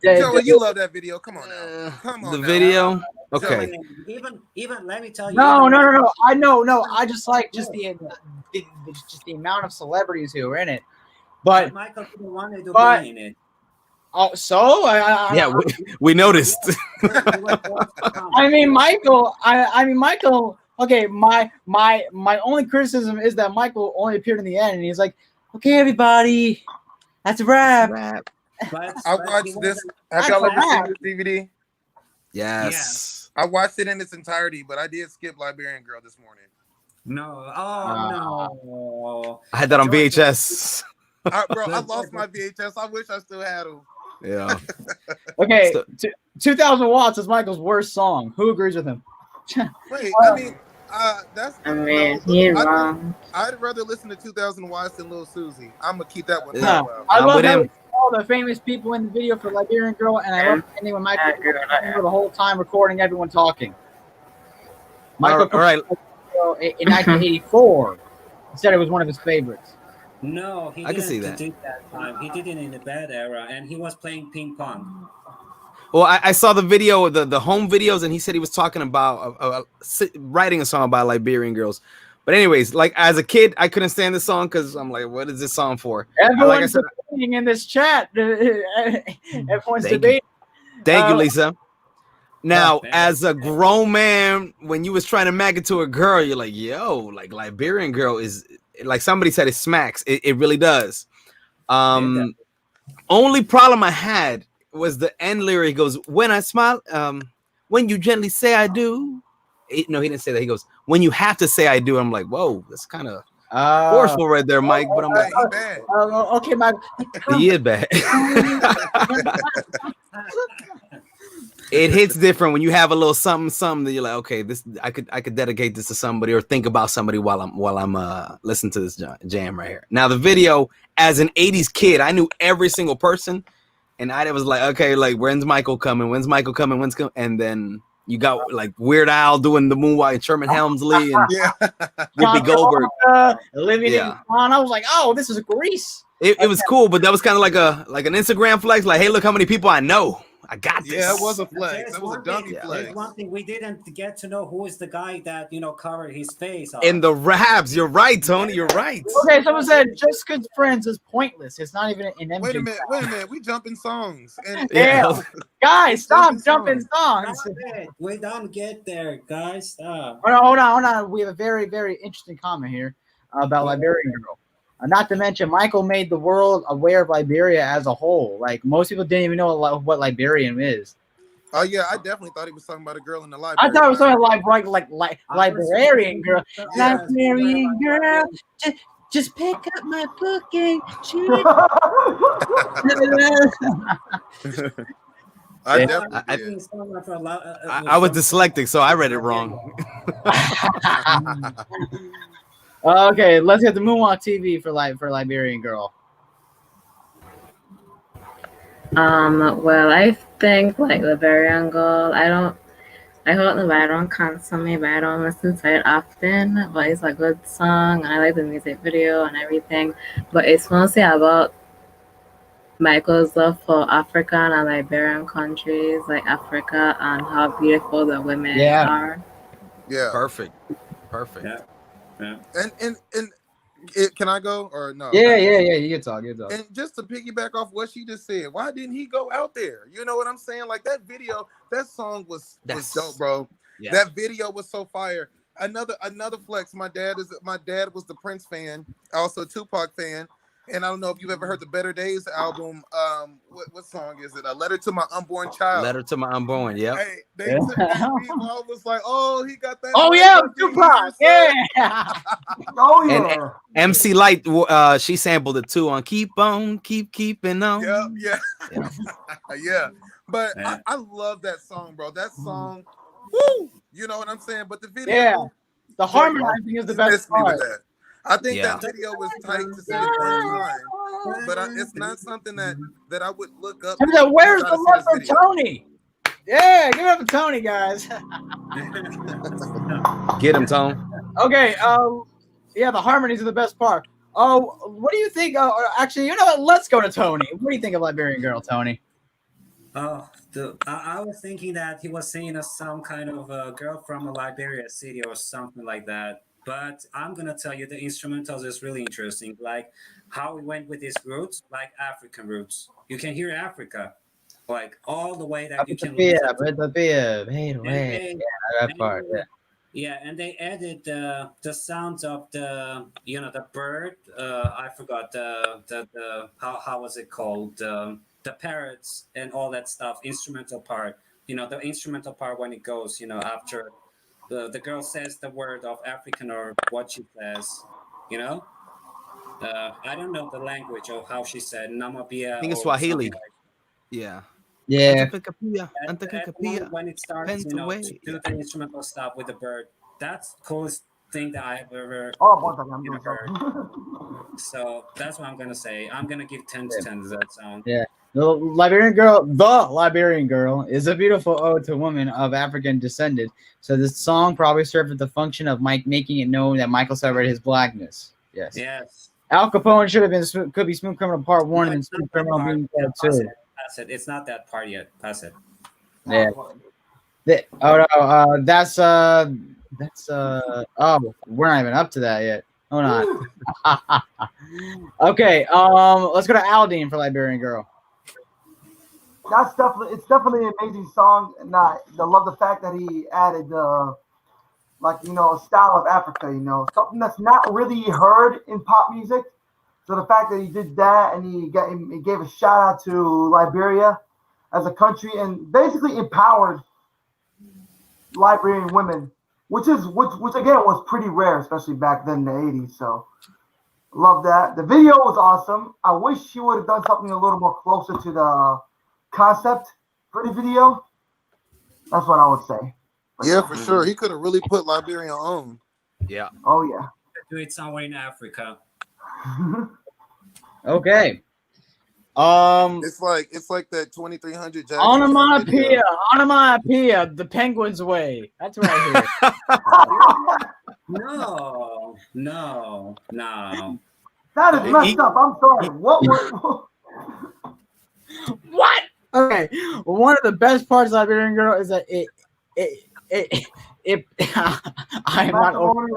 Joey, you love that video. Come on now. Come on The now. video. Okay. Even let me tell you. No. I know. No, I just like just the amount of celebrities who are in it. But Michael didn't want to do in it. Oh, so Yeah, we noticed. I mean, Michael. Okay, my only criticism is that Michael only appeared in the end, and he's like, "Okay, everybody, that's a wrap." I watched this. Have y'all ever seen this DVD? Yes. I watched it in its entirety, but I did skip Liberian Girl this morning. No. No. I had that on VHS. Bro, I lost my VHS. I wish I still had them. Yeah. Okay, 2,000 Watts is Michael's worst song. Who agrees with him? Wait, that's. You're wrong. I'd rather listen to 2,000 Watts than Lil Susie. I'm gonna keep that one. Yeah. I I'm love with how him. all the famous people in the video for Liberian Girl, and I love ending with Michael for the whole time recording everyone talking. Michael, All right. In 1984, said it was one of his favorites. No, he I can see didn't that. do that time. He did it in the bad era, and he was playing ping pong. Well, I saw the video, the home videos, and he said he was talking about writing a song about Liberian girls. But anyways, like as a kid, I couldn't stand the song because I'm like, what is this song for? Everyone's debating in this chat. Everyone's debating. Thank you, Lisa. Now, as a grown man, when you was trying to mag it to a girl, you're like, yo, like Liberian Girl is, like somebody said, it smacks. It really does. Only problem I had was the end lyric. He goes, when I smile, when you gently say I do. No, he didn't say that. He goes, when you have to say I do. I'm like, whoa, that's kind of forceful right there, Mike. But I'm like, okay, Mike. He is bad. It hits different when you have a little something that you're like, okay, this I could dedicate this to somebody or think about somebody while I'm listening to this jam right here. Now the video, as an 80s kid, I knew every single person, and I was like, okay, like when's Michael coming? And then you got like Weird Al doing the moonwalk, Sherman Helmsley, and Whoopi Goldberg, Olivia Newton-John. I was like, oh, this is Grease. It was cool, but that was kind of like an Instagram flex. Like, hey, look how many people I know. I got this. Yeah, it was a flex. It was a dummy flex. There's one thing we didn't get to know who is the guy that covered his face off. In the raps. You're right, Tony. You're right. Okay, someone said just good friends is pointless. It's not even an MJ. Wait a minute. We jumping songs. And guys, stop jumping songs. We don't get there, guys. Stop. Hold on. We have a very, very interesting comment here about Liberian Girl. Not to mention, Michael made the world aware of Liberia as a whole. Like, most people didn't even know what Liberian is. Oh, yeah, I definitely thought he was talking about a girl in the library. I thought it was something like Librarian Girl. Librarian Girl, just pick up my book and shoot it. I was dyslexic, so I read it wrong. Okay, let's get the Moonwalk TV for Liberian Girl. Well, I think like Liberian Girl, I don't know why I don't cancel me, but I don't listen to it often. But it's a good song, and I like the music video and everything. But it's mostly about Michael's love for African and Liberian countries, like Africa, and how beautiful the women are. Yeah, perfect. Yeah. And can I go or no? Yeah. You can talk. And just to piggyback off what she just said, why didn't he go out there? You know what I'm saying? Like that video, that song was dope, bro. Yeah. That video was so fire. Another flex. My dad was the Prince fan, also Tupac fan. And I don't know if you've ever heard the Better Days album. What song is it? A Letter to My Unborn Child. Letter to My Unborn. Yep. Hey, they took that beat. I was like, oh, he got that. Oh yeah, Tupac. Yeah. Oh yeah. And MC Light, she sampled it too on "Keep On, Keeping On." Yeah. Yeah. But Yeah. I love that song, bro. That song, woo! You know what I'm saying? But the video, Yeah. The harmonizing is the best part. I think that video was tight to see it one time, but it's not something that I would look up. Where's the love for Tony? Yeah, give it up for Tony, guys. Get him, Tone. Okay. Yeah, the harmonies are the best part. Oh, what do you think? Actually, you know what? Let's go to Tony. What do you think of Liberian Girl, Tony? Oh, I was thinking that he was singing some kind of a girl from a Liberia city or something like that. But I'm gonna tell you, the instrumentals is really interesting. Like how we went with these roots, like African roots. You can hear Africa, like all the way that you can. That part. Yeah. Yeah, and they added the sounds of the the bird. I forgot the how was it called? The parrots and all that stuff. Instrumental part. The instrumental part when it goes. After the girl says the word of African or what she says. I don't know the language of how she said Namabia. I think it's Swahili. Like Yeah. when it starts, to do the instrumental stuff with the bird, that's the coolest thing that I've ever heard. So that's what I'm gonna say. I'm gonna give 10 to 10 to that song. Yeah. The Liberian Girl is a beautiful ode to women of African descent. So this song probably served the function of making it known that Michael celebrated his blackness. Yes. Yes. Al Capone could be Smooth Criminal Part 1 and Smooth Criminal being Part 2. Pass it. It's not that part yet. Pass it. Yeah. That's oh, we're not even up to that yet. Hold on. Okay, let's go to Aldine for Liberian Girl. It's definitely an amazing song, and I love the fact that he added a style of Africa, something that's not really heard in pop music. So the fact that he did that and he gave a shout out to Liberia as a country and basically empowered Liberian women, which again was pretty rare, especially back then in the 80s. So love that. The video was awesome. I wish she would have done something a little more closer to the concept for the video. That's what I would say. Yeah, for sure. He could have really put Liberia on. Yeah. Oh yeah. Do it somewhere in Africa. Okay. It's like that 2300 Jackson. Onomatopoeia, the Penguin's Way. That's what I hear. No. That is messed up. I'm sorry. What? What? Okay. One of the best parts of Liberian Girl is that I am not over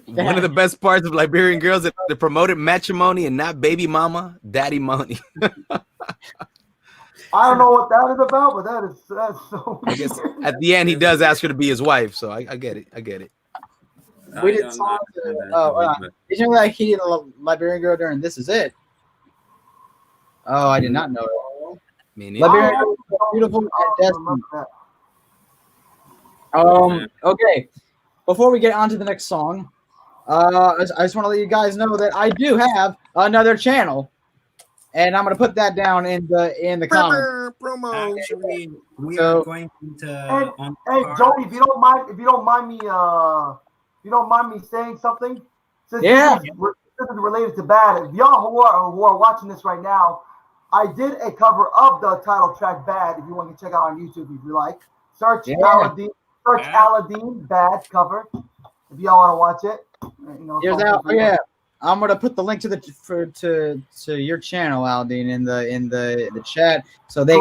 One of the best parts of Liberian Girls that they promoted matrimony and not baby mama, daddy money. I don't know what that is about, but that's so. I guess at the end he does ask her to be his wife, so I get it. We did songs. Did you know that he did a Liberian Girl during This Is It? Oh, I did not know that. Liberian Girl is beautiful and destiny. Okay. Before we get on to the next song, I just want to let you guys know that I do have another channel, and I'm gonna put that down in the comments. Promo. Actually, we are going to. Hey, Jody, if you don't mind me saying something, since this is related to Bad. If y'all who are watching this right now, I did a cover of the title track Bad. If you want to check out on YouTube, if you like, search Aladdin. Search Aladdin Bad cover if y'all want to watch it. Here's out. Oh, yeah, I'm gonna put the link to your channel, Aladdin, in the chat, so they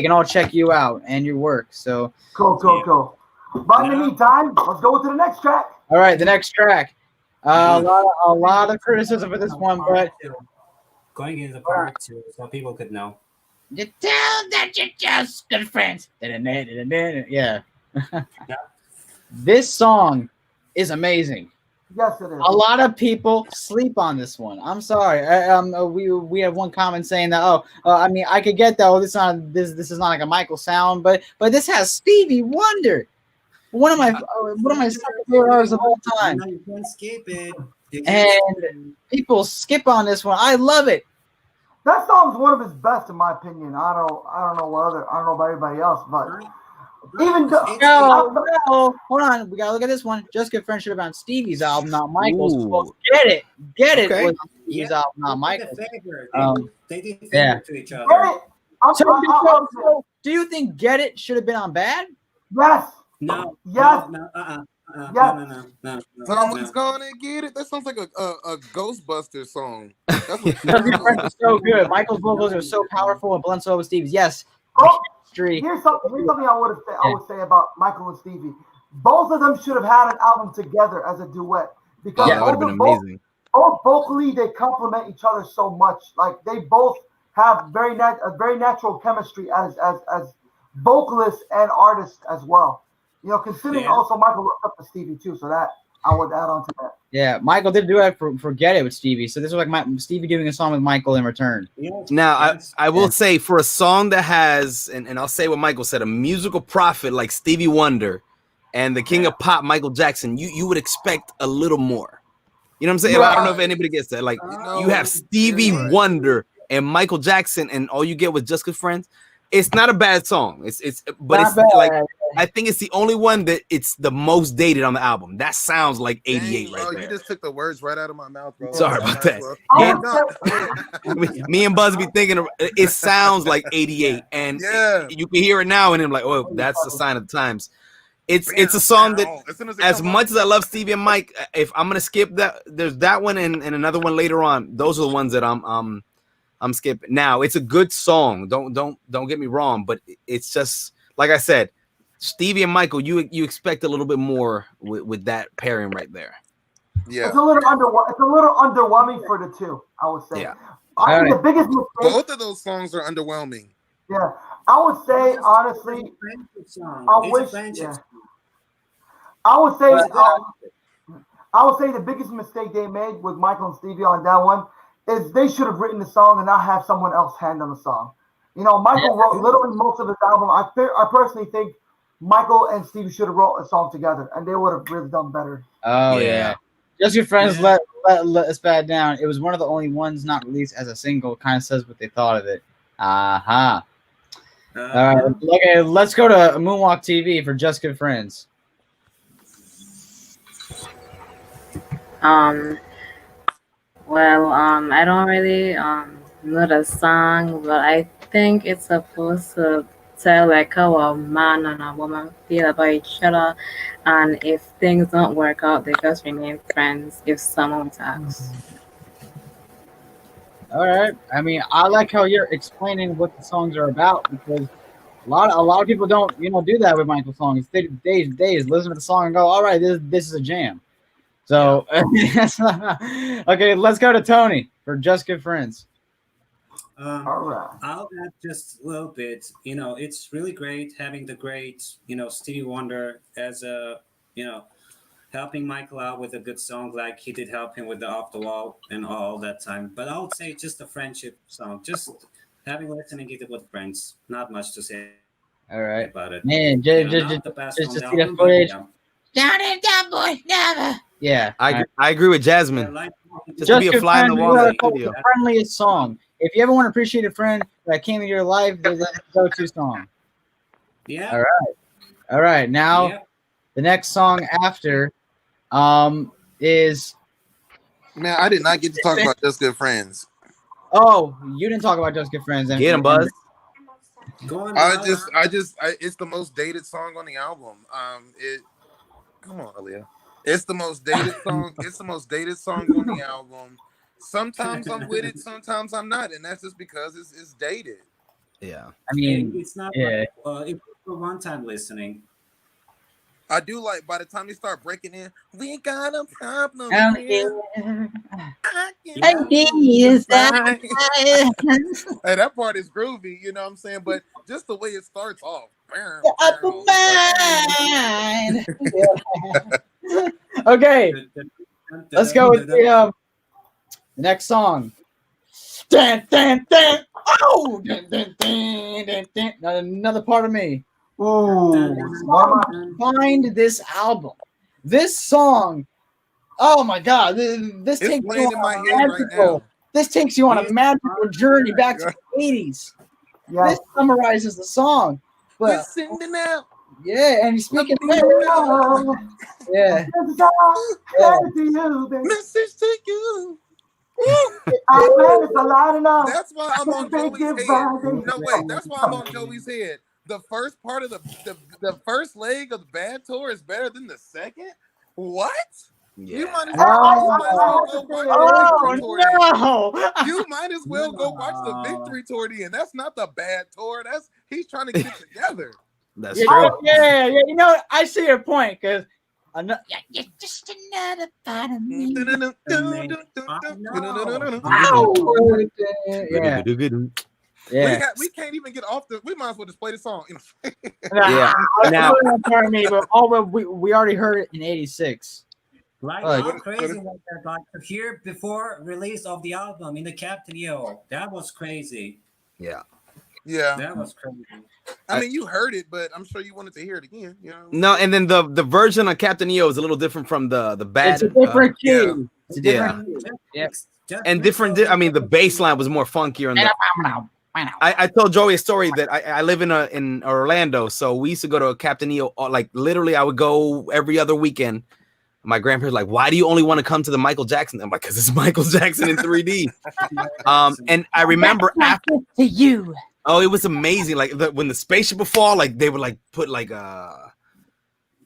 can all check you out and your work. So cool. But in the meantime, let's go to the next track. All right, the next track. A lot of criticism for this one, but going into part 2, so people could know. You tell that you're just good friends. Yeah. This song is amazing. Yes, it is. A lot of people sleep on this one. I'm sorry. We have one comment saying that. I mean, I could get that. Oh, this is not like a Michael sound, but this has Stevie Wonder, one of my second favorite artists of all time. You can't skip it. And people skip on this one. I love it. That song's one of his best, in my opinion. I don't know about everybody else, but even no, hold on. We gotta look at this one. Just Good Friends should have been on Stevie's album, not Michael's. Well, get it. Okay. Was on Stevie's album, not Michael's. They did favor to each other. So, do you think Get It should have been on Bad? Yes. No. Yes. No. Someone's gonna get it. That sounds like a Ghostbusters song. That's what Just Good Friends is so good. Michael's vocals are so powerful and blend so with Stevie's. Yes. Here's something I would say about Michael and Stevie. Both of them should have had an album together as a duet because that would have been amazing. Both vocally they complement each other so much. Like they both have very natural chemistry as vocalists and artists as well. You know, considering also Michael looked up to Stevie too, so that I would add on to that. Yeah, Michael did do it for Get It with Stevie. So this was like Stevie giving a song with Michael in return. Now, I will say for a song that has, and I'll say what Michael said, a musical prophet like Stevie Wonder and the king of pop, Michael Jackson, you would expect a little more. You know what I'm saying? I don't know if anybody gets that. Like, you have Stevie Wonder and Michael Jackson, and all you get was Just Good Friends. It's not a bad song. It's like, I think it's the only one that it's the most dated on the album. That sounds like 88 right there. You just took the words right out of my mouth, bro. Sorry about that. Me and Buzz be thinking it sounds like 88, and you can hear it now, and I'm like, oh, that's a sign of the times. It's a song that, as much as I love Stevie and Mike, if I'm gonna skip that, there's that one and another one later on. Those are the ones that I'm skipping. Now, it's a good song. Don't get me wrong, but it's just like I said, Stevie and Michael. You expect a little bit more with that pairing right there. Yeah, it's a little underwhelming for the two. I would say. Yeah, I think the biggest mistake. Both of those songs are underwhelming. Yeah, I would say honestly. I would say the biggest mistake they made with Michael and Stevie on that one is they should have written the song and not have someone else hand them the song. You know, Michael wrote literally most of his album. I personally think Michael and Stevie should have wrote a song together, and they would have really done better. Oh yeah. Just Your Friends let us bad down. It was one of the only ones not released as a single. Kind of says what they thought of it. All right. Okay, let's go to Moonwalk TV for Just Good Friends. Well, I don't really know the song, but I think it's supposed to tell like how a man and a woman feel about each other, and if things don't work out, they just remain friends if someone talks. All right. I mean, I like how you're explaining what the songs are about because a lot of people don't do that with Michael songs. They listen to the song and go, all right, this is a jam. So okay, let's go to Tony for Just Good Friends. All right. I'll add just a little bit. It's really great having the great, Stevie Wonder as a, helping Michael out with a good song, like he did help him with the Off the Wall and all that time. But I would say just a friendship song, just having listening it with friends. Not much to say. All right, about it. Man, just see the footage. Down and down, boy, never. Yeah, I agree with Jasmine. Just be a fly in the wall in the studio. The friendliest song. If you ever want to appreciate a friend that came into your life, there's a go-to song. Yeah. All right. Now, the next song after, is. Man, I did not get to talk about Just Good Friends. Oh, you didn't talk about Just Good Friends. Get him, Buzz. It's the most dated song on the album. Come on, Aaliyah. It's the most dated song. It's the most dated song on the album. Sometimes I'm with it, sometimes I'm not, and that's just because it's dated. Yeah, I mean, it's not. It's for one-time listening. I do like by the time they start breaking in, we got a problem. Hey, that part is groovy, you know what I'm saying? But just the way it starts off. Okay. Let's go with the next song. Dan, dan, dan. Oh, dan, dan, dan, dan, dan. Another part of me. Ooh, Find this album. This song. Oh my God! This It's takes you playing in my on head a right magical. now. This takes you on a magical journey back to the '80s. yes. This summarizes the song. We're But sending out. yeah, and speaking a Oh, yeah, this is how I send it to you, baby. message to you. I bet it's a lot enough. That's why I'm on Thank Joey's you, head. Friday. No, wait. That's why I'm on Joey's head. The first part of the first leg of the bad tour is better than the second. What? You might as well go watch the victory tour. no! You might as well go watch the victory tour then. That's not the bad tour. He's trying to get it together. That's Yeah, true. yeah. You know, I see your point because you're just another part of me. Yeah. We can't even get off the. We might as well just play the song. Yeah. Now, part of me, but we already heard it in '86. Like Like- how crazy was that? Like to hear before release of the album in the Captain EO, that was crazy. Yeah. Yeah. That was crazy. I mean, you heard it, but I'm sure you wanted to hear it again. You know. No, and then the version of Captain EO is a little different from the bad. It's a different key. yeah. It's a different key. Yeah. Just And different. I mean, the bass line was more funkier. And I told Joey a story that I live in Orlando, so we used to go to a Captain EO. Like literally, I would go every other weekend. My grandparents were like, why do you only want to come to the Michael Jackson? I'm like, because it's Michael Jackson in 3D. And I remember after to you. Oh, it was amazing. Like when the spaceship would fall, like they would like put like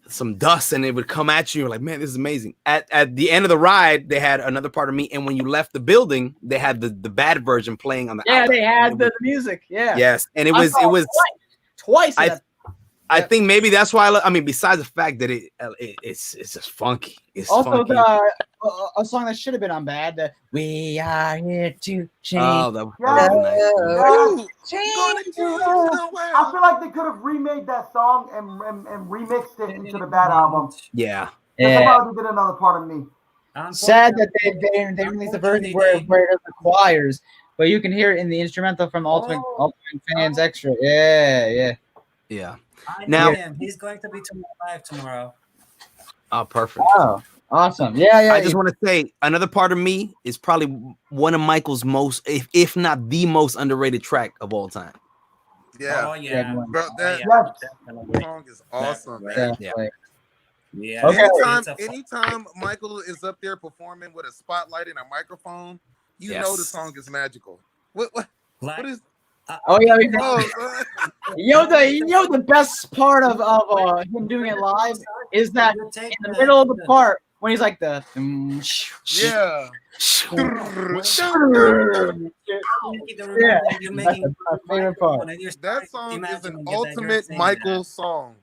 some dust and it would come at you. You're like, man, this is amazing. At the end of the ride, they had Another Part of Me, and when you left the building, they had the bad version playing on the Yeah, outlet. they had the music. Yeah. Yes, and it was twice. I think maybe that's why I mean, besides the fact that it's just funky. It's also funky. a song that should have been on Bad. We are here to change. Oh, that was nice. I feel like they could have remade that song and remixed it into the Bad album. Yeah. Somebody did Another Part of Me. Sad that they released the version where it does the choirs, but you can hear it in the instrumental from Ultimate Fans Extra. Yeah. Now he's going to be live tomorrow. Oh, perfect. Oh, awesome. Yeah. I just want to say Another Part of Me is probably one of Michael's most, if not the most underrated track of all time. Yeah. Oh yeah. Bro, that song is awesome, man. Yeah. Okay. Anytime Michael is up there performing with a spotlight and a microphone, you know the song is magical. What is? Oh yeah, the best part of him doing it live is that in the middle of the part when he's like the yeah. That's my favorite part. That song is an ultimate Michael song.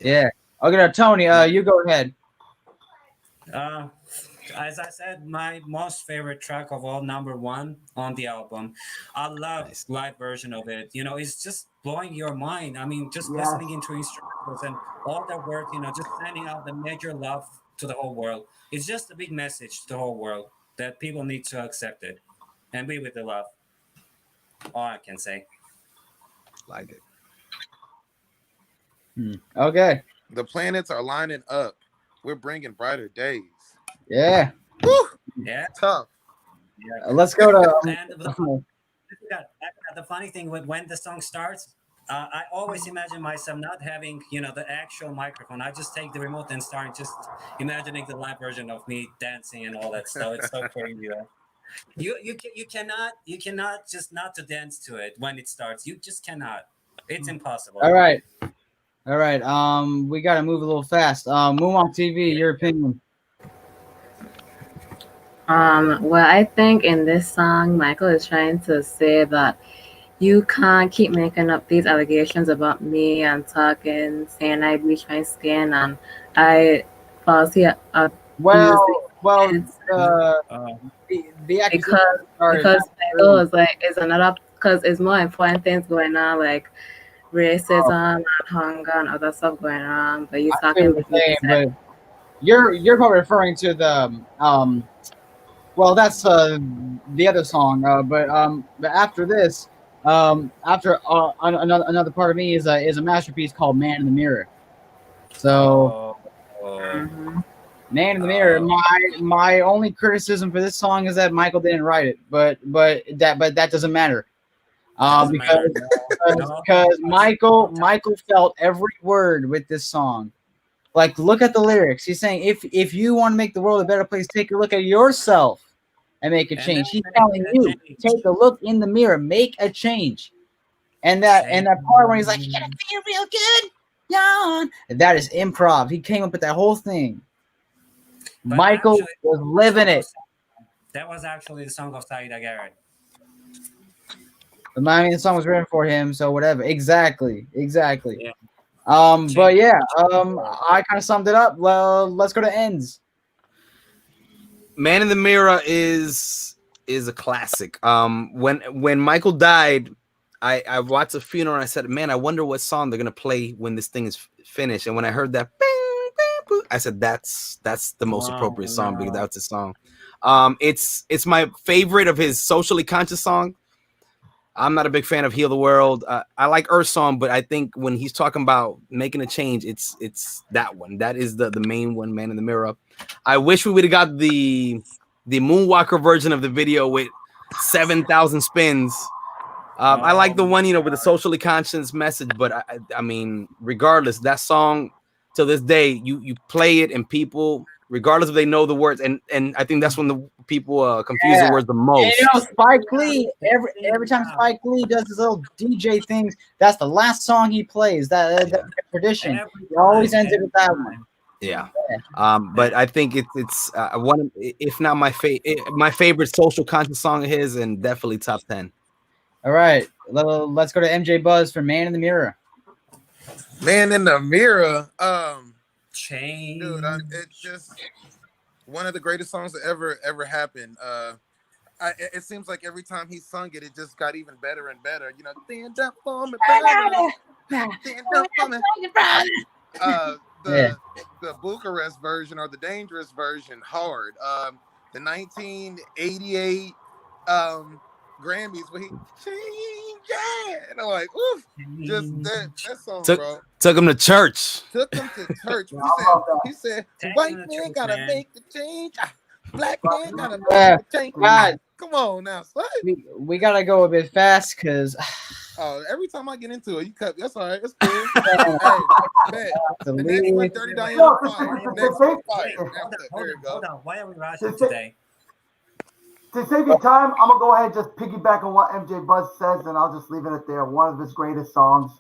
Yeah. Okay, Tony, you go ahead. As I said, my most favorite track of all, number one on the album. I love live version of it. You know, it's just blowing your mind. I mean, just listening into instrumentals and all that work, just sending out the major love to the whole world. It's just a big message to the whole world that people need to accept it and be with the love. All I can say. Like it. Okay. The planets are lining up. We're bringing brighter days. Yeah. Woo! Yeah. Tough. Yeah. Let's go to. The funny thing when the song starts, I always imagine myself not having, the actual microphone. I just take the remote and start just imagining the live version of me dancing and all that stuff. It's so crazy. You cannot just not to dance to it when it starts. You just cannot. It's impossible. All right. We got to move a little fast. Moonwalk TV, your opinion. Well, I think in this song, Michael is trying to say that you can't keep making up these allegations about me and talking, saying I bleach my skin and I falsely the because Michael is because it's more important things going on like racism and hunger and other stuff going on, but you're talking with me. You're probably referring to the well, that's the other song. But after this, after another part of me is a masterpiece called "Man in the Mirror." So, Oh, Mhm. "Man in the Mirror." My only criticism for this song is that Michael didn't write it, but that doesn't matter. doesn't Because matter. No, because Michael felt every word with this song. Like, look at the lyrics. He's saying, if you want to make the world a better place, take a look at yourself and make a and then change. He's make telling a you, change. take a look in the mirror, make a change. And Change. that part when he's like, "You're gonna feel real good, yawn." That is improv. He came up with that whole thing. But Michael actually, was living it. that was actually the song of Saida Garrett. I mean, the song was written for him, so whatever. Exactly. Yeah. But Change. yeah, I kind of summed it up. Well, let's go to ends. Man in the Mirror is a classic. When Michael died, I watched a funeral and I said, man, I wonder what song they're gonna play when this thing is finished. And when I heard that, bing, bing, bing, I said, that's the most appropriate song because that's the song. It's my favorite of his socially conscious song. I'm not a big fan of Heal the World. I like Earth Song, but I think when he's talking about making a change, it's that one. That is the main one, Man in the Mirror. I wish we would have got the Moonwalker version of the video with 7,000 spins. I like the one, with the socially conscious message, but I mean, regardless, that song till this day, you play it and people, regardless if they know the words, and I think that's when the people confuse the words the And most. Spike Lee, every time Spike Lee does his little DJ things, that's the last song he plays. That's a tradition. He always ends it with that one. Yeah. But I think it's one, if not my favorite social conscious song of his, and definitely top 10. All right, let's go to MJ Buzz for "Man in the Mirror." Man in the Mirror. Change. Dude, it's just one of the greatest songs that ever happened. It seems like every time he sung it, it just got even better and better. Stand up for me, brother. Stand up for me. The Bucharest version or the Dangerous version, hard. The 1988 Grammys where he changed, and I'm like, oof, just that song, bro. Took him to church. Took him to church. He said, white man gotta make the change. Black man gotta make the change. God. Come on now, son. We gotta go a bit fast because every time I get into it, you cut. That's all right. It's cool. Hey, the next one, Dirty Diana Fire. Next one, Fire. There you go. Hold on. Why are we rushing today? To save you time, I'm gonna go ahead and just piggyback on what MJ Buzz says, and I'll just leave it at there. One of his greatest songs,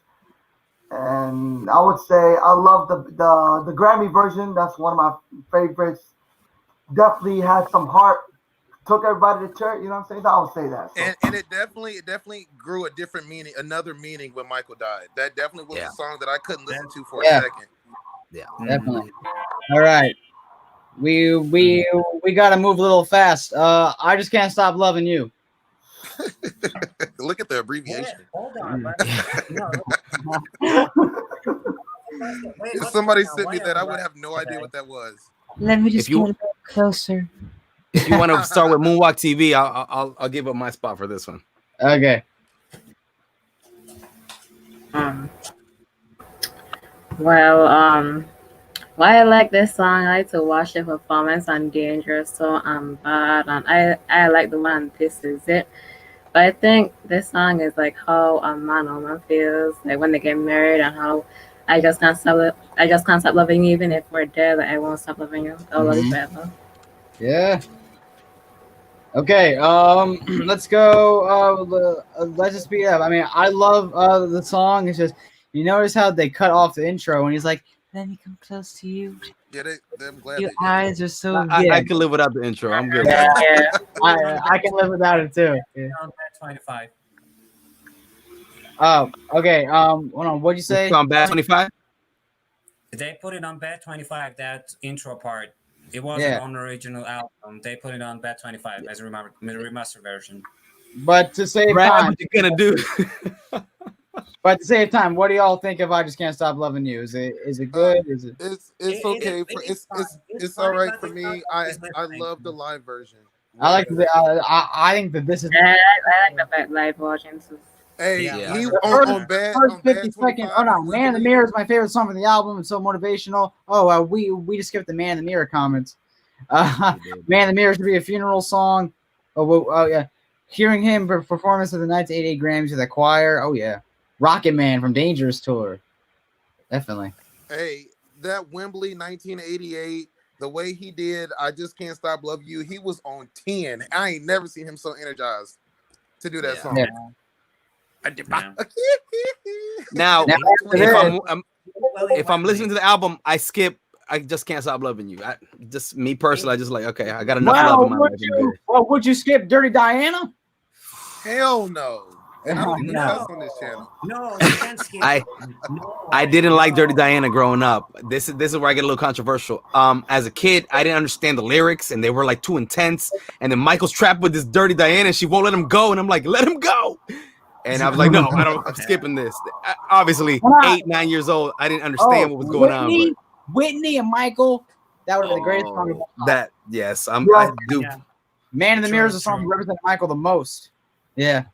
and I would say I love the Grammy version. That's one of my favorites. Definitely had some heart. Took everybody to church. You know what I'm saying? I'll say that. So. And it definitely grew a different meaning, another meaning when Michael died. That definitely was a song that I couldn't listen to for a second. Yeah, definitely. All right. We gotta move a little fast. I just can't stop loving you. Look at the abbreviation. Hold on. If somebody sent me that, I would have no idea what that was. Let me just get a bit closer. If you want to start with Moonwalk TV, I'll give up my spot for this one. Okay. Well, why I like this song, I like to watch the performance on Dangerous, so I'm bad, and I like the one This Is It. But I think this song is like how a man or woman feels like when they get married, and how I just can't stop loving you even if we're dead. Like I won't stop loving you. I'll love you forever. Yeah. Okay. Let's go. Let's just speed up. I mean, I love the song. It's just you notice how they cut off the intro when he's like, "Let me come close to you." Yeah, I'm glad your eyes are so. I can live without the intro. I'm good. Yeah. I can live without it too. Yeah. On Bad 25. Oh, okay. Hold on. What'd you say? It's on Bad 25. They put it on Bad 25. That intro part. It wasn't on the original album. They put it on Bad 25 as a remaster version. But to save Brad, time, what you gonna do? But at the same time, what do y'all think of "I Just Can't Stop Loving You"? Is it good? Is it? It's okay for it's all right for me. I love the live version. I like the. I think that this is I like the live version too. Hey, Yeah. he the on bad first on 50 bad seconds. 25. Oh no, "Man in the Mirror" is my favorite song from the album. It's so motivational. Oh, we just skipped the "Man in the Mirror" comments. "Man in the Mirror" should be a funeral song. Oh yeah, hearing him performance of the 1988 Grammys with the choir. Oh yeah, "Rocket Man" from Dangerous Tour. Definitely. Hey, that Wembley 1988, the way he did "I Just Can't Stop Love You," he was on 10. I ain't never seen him so energized to do that song. Yeah. Now, Now, if I'm listening to the album, I skip. I just can't stop loving you. Just me personally, I just like, okay, I got enough love in my life. Would you skip "Dirty Diana"? Hell no. And I don't even cuss on this channel. No, you can't skip. I didn't like Dirty Diana growing up. This is where I get a little controversial. As a kid, I didn't understand the lyrics and they were like too intense. And then Michael's trapped with this Dirty Diana and she won't let him go. And I'm like, let him go. And I was like, no, I'm skipping this. Obviously, 8, 9 years old, I didn't understand what was going on. But Whitney and Michael, that would have been the greatest song of all time. That, yes, I do. Yeah. "Man in the Mirror" is the song that represents Michael the most. Yeah.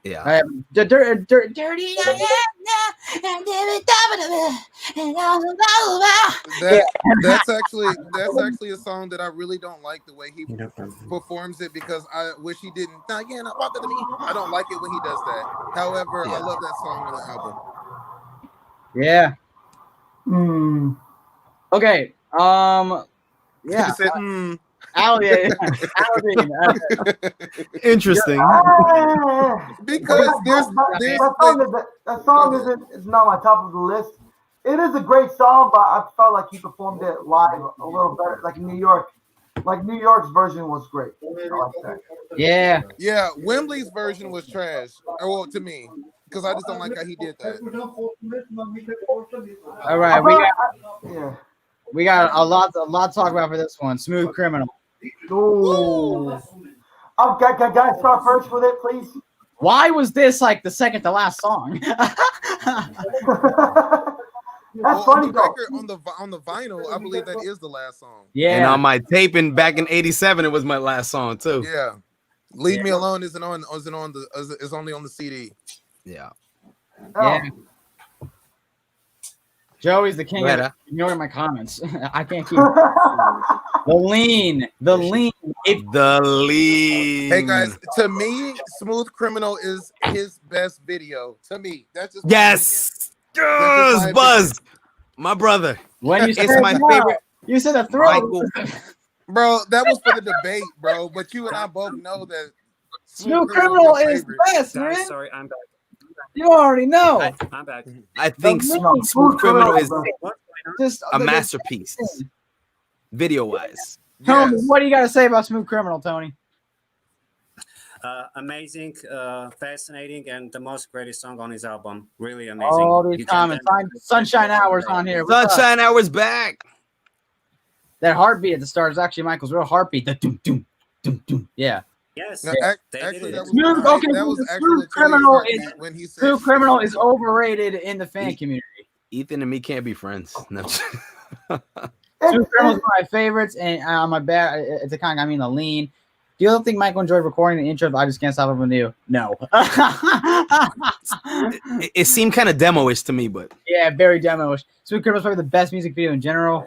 Yeah. Dirty That's actually a song that I really don't like the way he performs it because I wish he didn't. Diana, walk to me. I don't like it when he does that. However, I love that song on the album. Yeah. Okay. Yeah. He said, Interesting. Because that song is not on top of the list. It is a great song, but I felt like he performed it live a little better, like in New York. Like New York's version was great. I like that. Yeah. Yeah, Wembley's version was trash. Well, to me, because I just don't like how he did that. All right, we got a lot to talk about for this one. "Smooth Criminal." Ooh. Can I start first with it, please? Why was this like the second to last song? That's funny though. On the vinyl, I believe that is the last song. Yeah. And on my taping back in '87, it was my last song too. Yeah. "Leave Me Alone" is only on the CD. Yeah. Yeah. Joey's the king Go ahead, of ignoring my comments. I can't keep the lean. The lean. Hey guys, to me, "Smooth Criminal" is his best video. To me, that's just Yes. Yes, Buzz, my brother. When you It's my favorite. You said a throw. Bro, that was for the debate, bro. But you and I both know that "Smooth Criminal" is the best, man. Guys, sorry, I'm back. You already know. I'm back. I think Smooth Criminal is Just a masterpiece, video-wise. Tony, what do you got to say about "Smooth Criminal," Tony? Amazing, fascinating, and the most greatest song on his album. Really amazing. All these comments. Sunshine Hours on here. Sunshine Hours back. That heartbeat at the start is actually Michael's real heartbeat. The doom doom doom doom. Yeah. Yes. No, actually, that was Smooth Criminal is when he said "Smooth Criminal" is overrated in the fan community. Ethan and me can't be friends. No. "Smooth Criminal" is my favorites, and my bad. It's a kind. I mean, the lean. Do you think Michael enjoyed recording the intro of "I Just Can't Stop Loving You"? No. It seemed kind of demo-ish to me, but yeah, very demo-ish. "Smooth Criminal" is probably the best music video in general.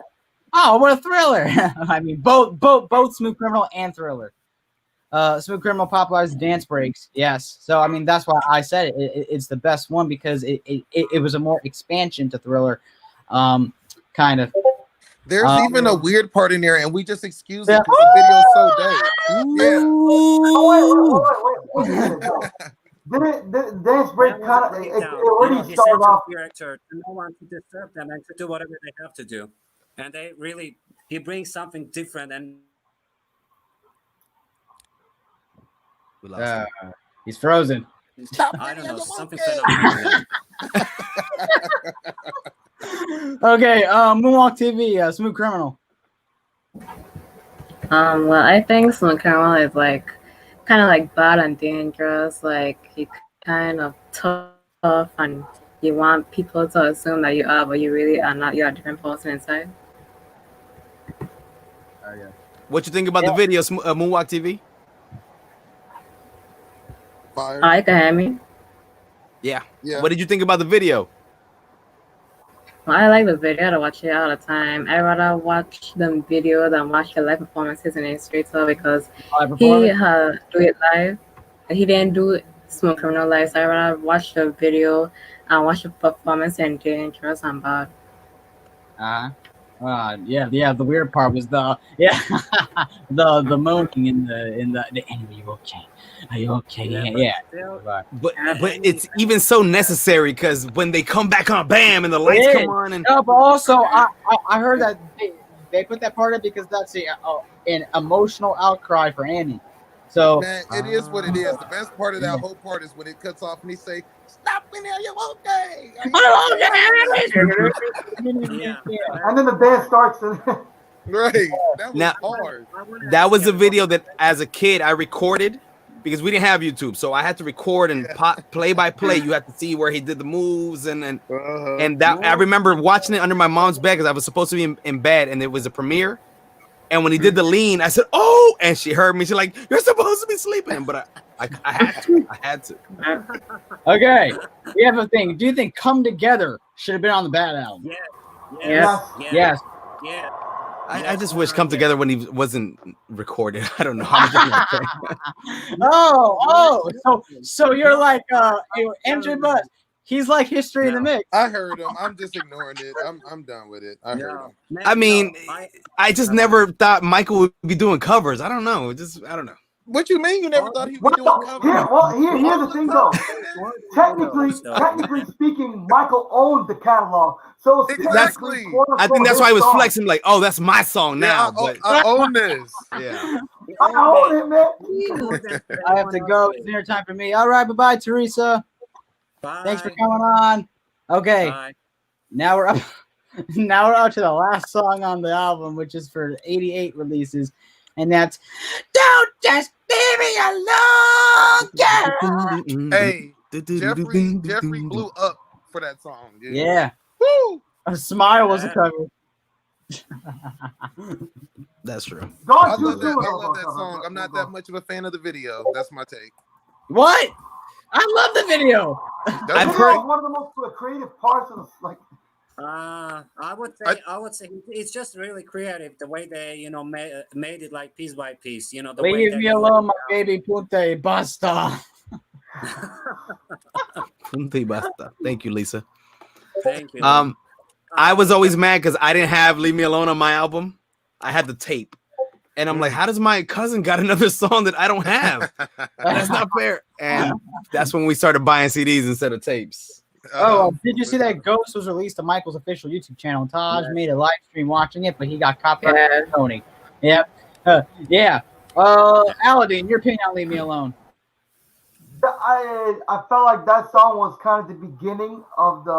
Oh, what a thriller! I mean, both "Smooth Criminal" and "Thriller." "Smooth Criminal" popularized dance breaks. Yes. So I mean that's why I said it's the best one because it was a more expansion to "Thriller," kind of. There's even a weird part in there, and we just excuse it because the video's so dope. Yeah. Wait. The dance break kind of it already started off. Director, no one to disturb them and to do whatever they have to do, and he brings something different and. He's frozen. I don't know, something phenomenal. Okay, Moonwalk TV, "Smooth Criminal." Well, I think "Smooth Criminal" is like kind of like bad and dangerous. Like he kind of tough and you want people to assume that you are, but you really are not. You're a different person inside. Yeah. What you think about the video, Moonwalk TV? Fire. Oh, you can hear me? Yeah. Yeah. What did you think about the video? Well, I like the video. I watch it all the time. I rather watch the video than watch the live performances in a straight up because he do it live. He didn't do Smoke Criminal live, so I rather watch the video and watch the performance and dangerous and bad. Yeah. The weird part was the the moaning in the are you okay? Are you okay? Yeah. But it's even so necessary because when they come back on, bam, and the lights come on, and no, but also I heard that they put that part in because that's an emotional outcry for Annie. So man, it is what it is. The best part of that whole part is when it cuts off and he say, "Stop me now, you okay?" And then the band starts. Right. That was hard. That was a video that, as a kid, I recorded because we didn't have YouTube, so I had to record and play by play. You have to see where he did the moves, and that I remember watching it under my mom's bed because I was supposed to be in bed, and it was a premiere. And when he did the lean, I said, "Oh!" And she heard me. She's like, "You're supposed to be sleeping," but I had to. I had to. Okay, we have a thing. Do you think "Come Together" should have been on the Bad album? Yes. I just wish "Come Together" when he wasn't recorded. I don't know how much. So you're like MJ Buzz. He's like history in the mix. I heard him. I'm just ignoring it. I'm done with it. I heard him. I mean, I just never thought Michael would be doing covers. I don't know. I don't know. What you mean? You never thought he would be doing covers? Here's the thing, though. Technically speaking, Michael owned the catalog. So exactly. I think that's why he was flexing, like, "Oh, that's my song now." Yeah, I own this. Yeah. I own it, man. I have to go. It's dinner time for me. All right, bye, Teresa. Bye. Thanks for coming on. Okay. Bye. Now we're up. Now we're up to the last song on the album, which is for 88 releases, and that's "Don't Just Leave Me Alone." Yeah. Hey, Jeffrey blew up for that song. Dude. Yeah. Woo! A Smile was a cover. That's true. I love that song. I'm not that much of a fan of the video. That's my take. What? I love the video. I've heard one of the most creative parts of the, like. I would say it's just really creative the way they made it like piece by piece. The Leave me alone, my baby. Punte basta. Punte basta. Thank you, Lisa. Thank you. I was always mad because I didn't have "Leave Me Alone" on my album. I had the tape, and I'm like, "How does my cousin got another song that I don't have? That's not fair." And that's when we started buying CDs instead of tapes. Did you see that Ghost was released to Michael's official YouTube channel? Taj made a live stream watching it, but he got copyrighted by Tony. Yep. Aladdin, your opinion on "Leave Me Alone"? I felt like that song was kind of the beginning of the.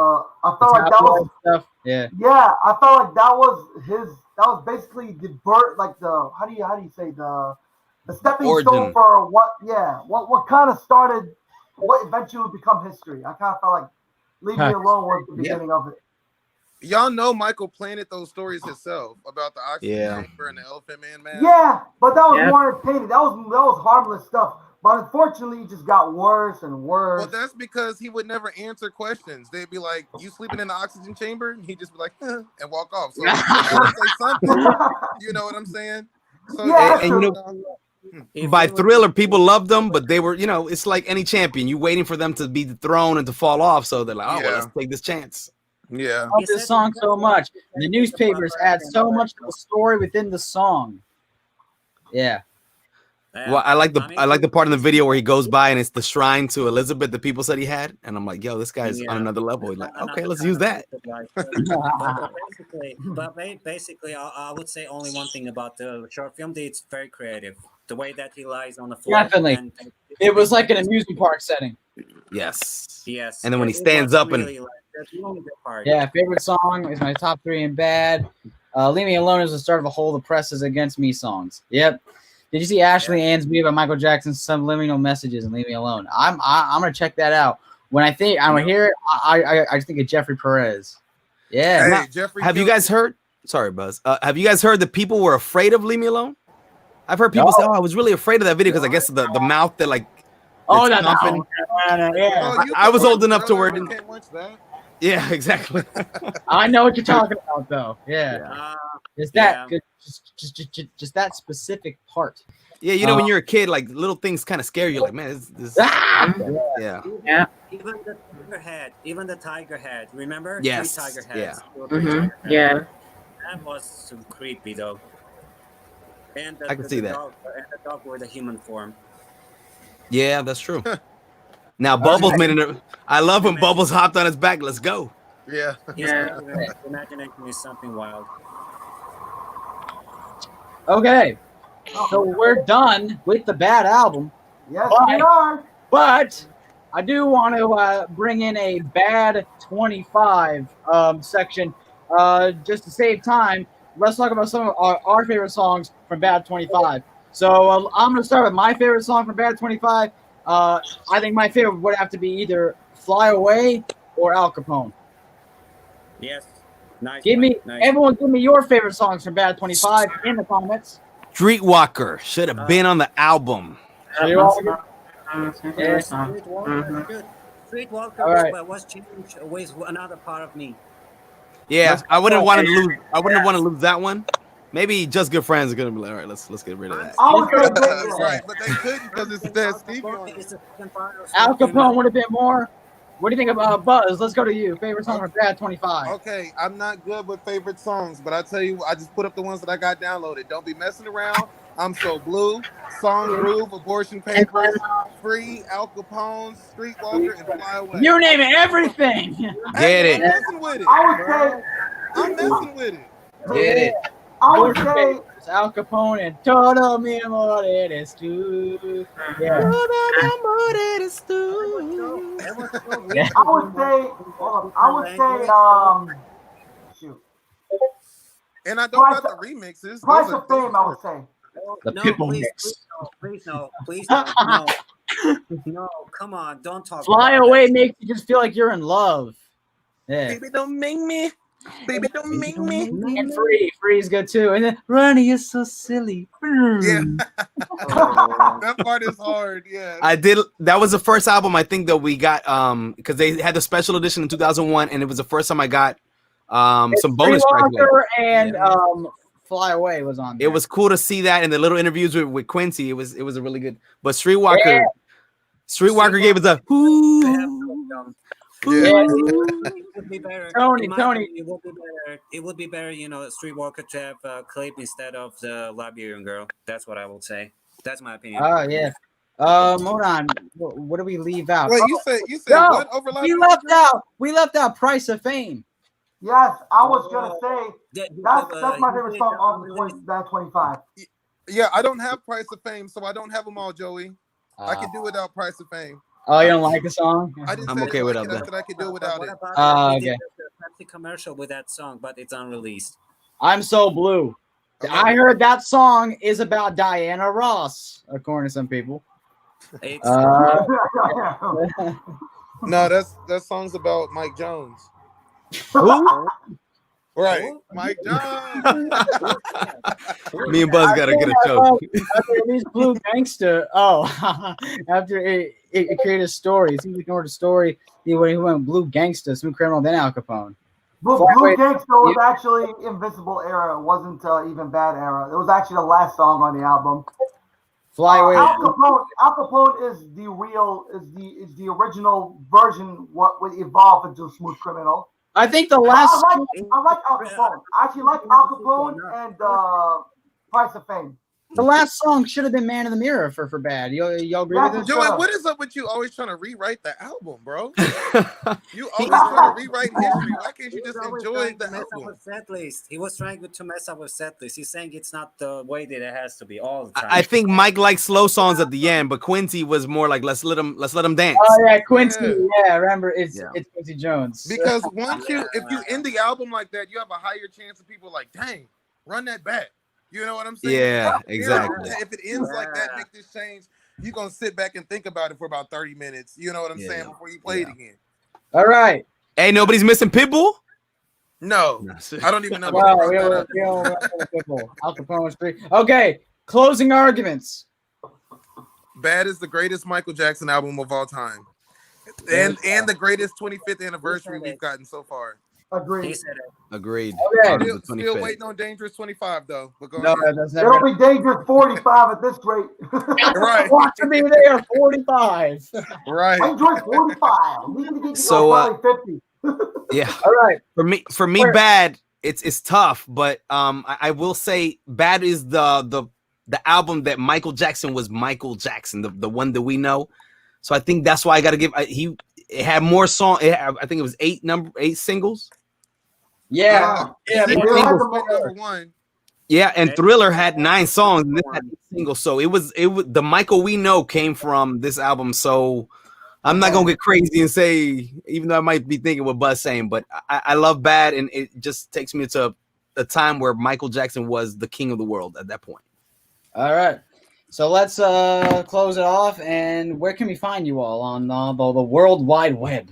I felt like that was stuff. Yeah. Yeah, I felt like that was his. That was basically the birth, like the how do you say the stepping stone for what? Yeah, what kind of started what eventually would become history. I kind of felt like "Leave Me Alone" was the beginning of it. Y'all know Michael planted those stories himself about the oxygen chamber and the Elephant Man. Yeah, but that was more entertaining. That was harmless stuff. But unfortunately, it just got worse and worse. Well, that's because he would never answer questions. They'd be like, "You sleeping in the oxygen chamber?" And he'd just be like, and walk off. So he would say something. You know what I'm saying? So by Thriller, people loved them, but they were, it's like any champion. You waiting for them to be dethroned and to fall off. So they're like, "Oh, well, let's take this chance." Yeah. I love this song so much. The newspapers add so much to the story within the song. Yeah. Well, I like the part in the video where he goes by and it's the shrine to Elizabeth that people said he had, and I'm like, "Yo, this guy's on another level." He's like, "Okay, let's use that." But basically, I would say only one thing about the short film: it's very creative. The way that he lies on the floor. Definitely, it was like an amusement park setting. Yes. Yes. And then when he stands up and favorite song is my top 3 in Bad. "Leave Me Alone" is the start of a whole "The Press Is Against Me" songs. Yep. Did you see Ashley Ann's video about Michael Jackson's subliminal messages and "Leave Me Alone"? I'm gonna check that out. when I hear it, I just think of Jeffrey Perez. Yeah. Hey, Now, Jeffrey. have you guys heard? Sorry, Buzz. Have you guys heard that people were afraid of "Leave Me Alone"? I've heard people say, "Oh, I was really afraid of that video because I guess the mouth that like." Oh, that's that's thumping. yeah. Oh, you I was can old watch enough to Thriller, where it but didn't. can't watch that. Yeah, exactly. I know what you're talking about, though. Yeah. Just that, just that specific part. Yeah, you know, when you're a kid, like little things kind of scare you. Like, man, this Ah! yeah. Yeah. Even the tiger head. Remember? Yes, 3 tiger yeah. heads. 3 tiger heads. Yeah. That was some creepy though. And I can see that. The dog were the human form. Yeah, that's true. Now Bubbles made it. I love when Bubbles hopped on his back. Let's go. Yeah. Yeah. Imagination is something wild. Okay. So we're done with the bad album. Yes, Bye. we are. But I do want to bring in a bad 25 section. Just to save time, let's talk about some of our favorite songs from Bad 25. So I'm going to start with my favorite song from Bad 25. I think my favorite would have to be either Fly Away or Al Capone. Yes. Nice. Everyone give me your favorite songs from Bad 25 in the comments. Streetwalker should have been on the album. Streetwalker. Streetwalker was changed with another part of me. Yeah, I wouldn't want to lose. I wouldn't want to lose that one. Maybe Just Good Friends are gonna be like, all right, let's get rid of that. Right, but they couldn't because it's that Stevie on it. Al Capone would have been more. What do you think about Buzz? Let's go to you. Favorite song from Bad 25. Okay, I'm not good with favorite songs, but I tell you, I just put up the ones that I got downloaded. Don't be messing around. I'm So Blue, Song Groove, Abortion Papers, Free, Al Capone, Streetwalker, and Fly Away. You name it, everything. Get it. I'm messing with it. I'm messing with it. Get it. I would say Al Capone and Todo mi amor eres tú. Yeah. I would say, shoot. And I don't got the remixes. Price of Fame, I would say. The No, Pitbull please, mix. please no. No, come on, don't talk. Fly about Away that. makes you just feel like you're in love. Yeah. Baby, don't make me. Baby, don't make me. And Free is good too. And then Ronnie is so silly. Yeah. That part is hard. Yeah. I did. That was the first album I think that we got because they had the special edition in 2001, and it was the first time I got some bonus tracks. And Fly Away was on there. It was cool to see that in the little interviews with Quincy. It was a really good. But Streetwalker gave us a Yeah. It would be better. Tony. It would be better, you know, Streetwalker to have a clip instead of the Liberian Girl. That's what I would say. That's my opinion. Oh yeah. Hold on. What do we leave out? Wait, you said no, what overlap? We left out Price of Fame. Yes, I was gonna say that's my favorite song on that 25. Yeah, I don't have Price of Fame, so I don't have them all, Joey. I can do without Price of Fame. Oh, you don't like the song? I'm okay without that. I said I could do without it. Okay. The commercial with that song, but it's unreleased. I'm So Blue. I heard that song is about Diana Ross, according to some people. It's No, that song's about Mike Jones. Who? Right, Mike Jones. Me and Buzz gotta get a show. After these Blue Gangster. Oh, after it created a story. It seems like ignored a story. He went Blue Gangster, Smooth Criminal, then Al Capone. Blue Gangster was actually Invincible era. It wasn't even Bad era. It was actually the last song on the album. Fly Away. Al Capone is the original version. What would evolve into Smooth Criminal. I think the last. I like Al Capone. I actually like Al Capone and Price of Fame. The last song should have been "Man in the Mirror" for Bad. Y'all agree with this? Joey, what is up with you always trying to rewrite the album, bro? You always trying to rewrite history. Why can't you just enjoy the album? He was trying to mess up with set list. He's saying it's not the way that it has to be all the time. I think Mike likes slow songs at the end, but Quincy was more like let's let him dance. Oh yeah, Quincy. Yeah, remember it's Quincy Jones. Because if you end the album like that, you have a higher chance of people like, dang, run that back. You know what I'm saying? Yeah, exactly. If it ends like that, make this change. you're gonna sit back and think about it for about 30 minutes. You know what I'm saying? Before you play it again. All right. Hey, nobody's missing Pitbull? No, I don't even know. Wow, we don't people. Al Capone Street. Okay, closing arguments. Bad is the greatest Michael Jackson album of all time, and the greatest 25th anniversary we've gotten so far. Agreed. Agreed. Okay. Still waiting on Dangerous 25 though. But go No, ahead. that's never. It'll be Dangerous 45 at this rate. Right. Want to be there 45. Right. Dangerous 45. We need to get So, probably 50. Yeah. All right. For me, Bad. It's tough, but I will say Bad is the album that Michael Jackson was Michael Jackson, the one that we know. So I think that's why I got to give. It had more song. I think it was 8 singles. Yeah. Number one. Yeah, and Thriller had 9 songs, and this had 8 singles. So it was the Michael we know came from this album. So I'm not gonna get crazy and say, even though I might be thinking what Buzz saying, but I love Bad, and it just takes me to a time where Michael Jackson was the king of the world at that point. All right. So let's close it off. And where can we find you all on the World Wide Web?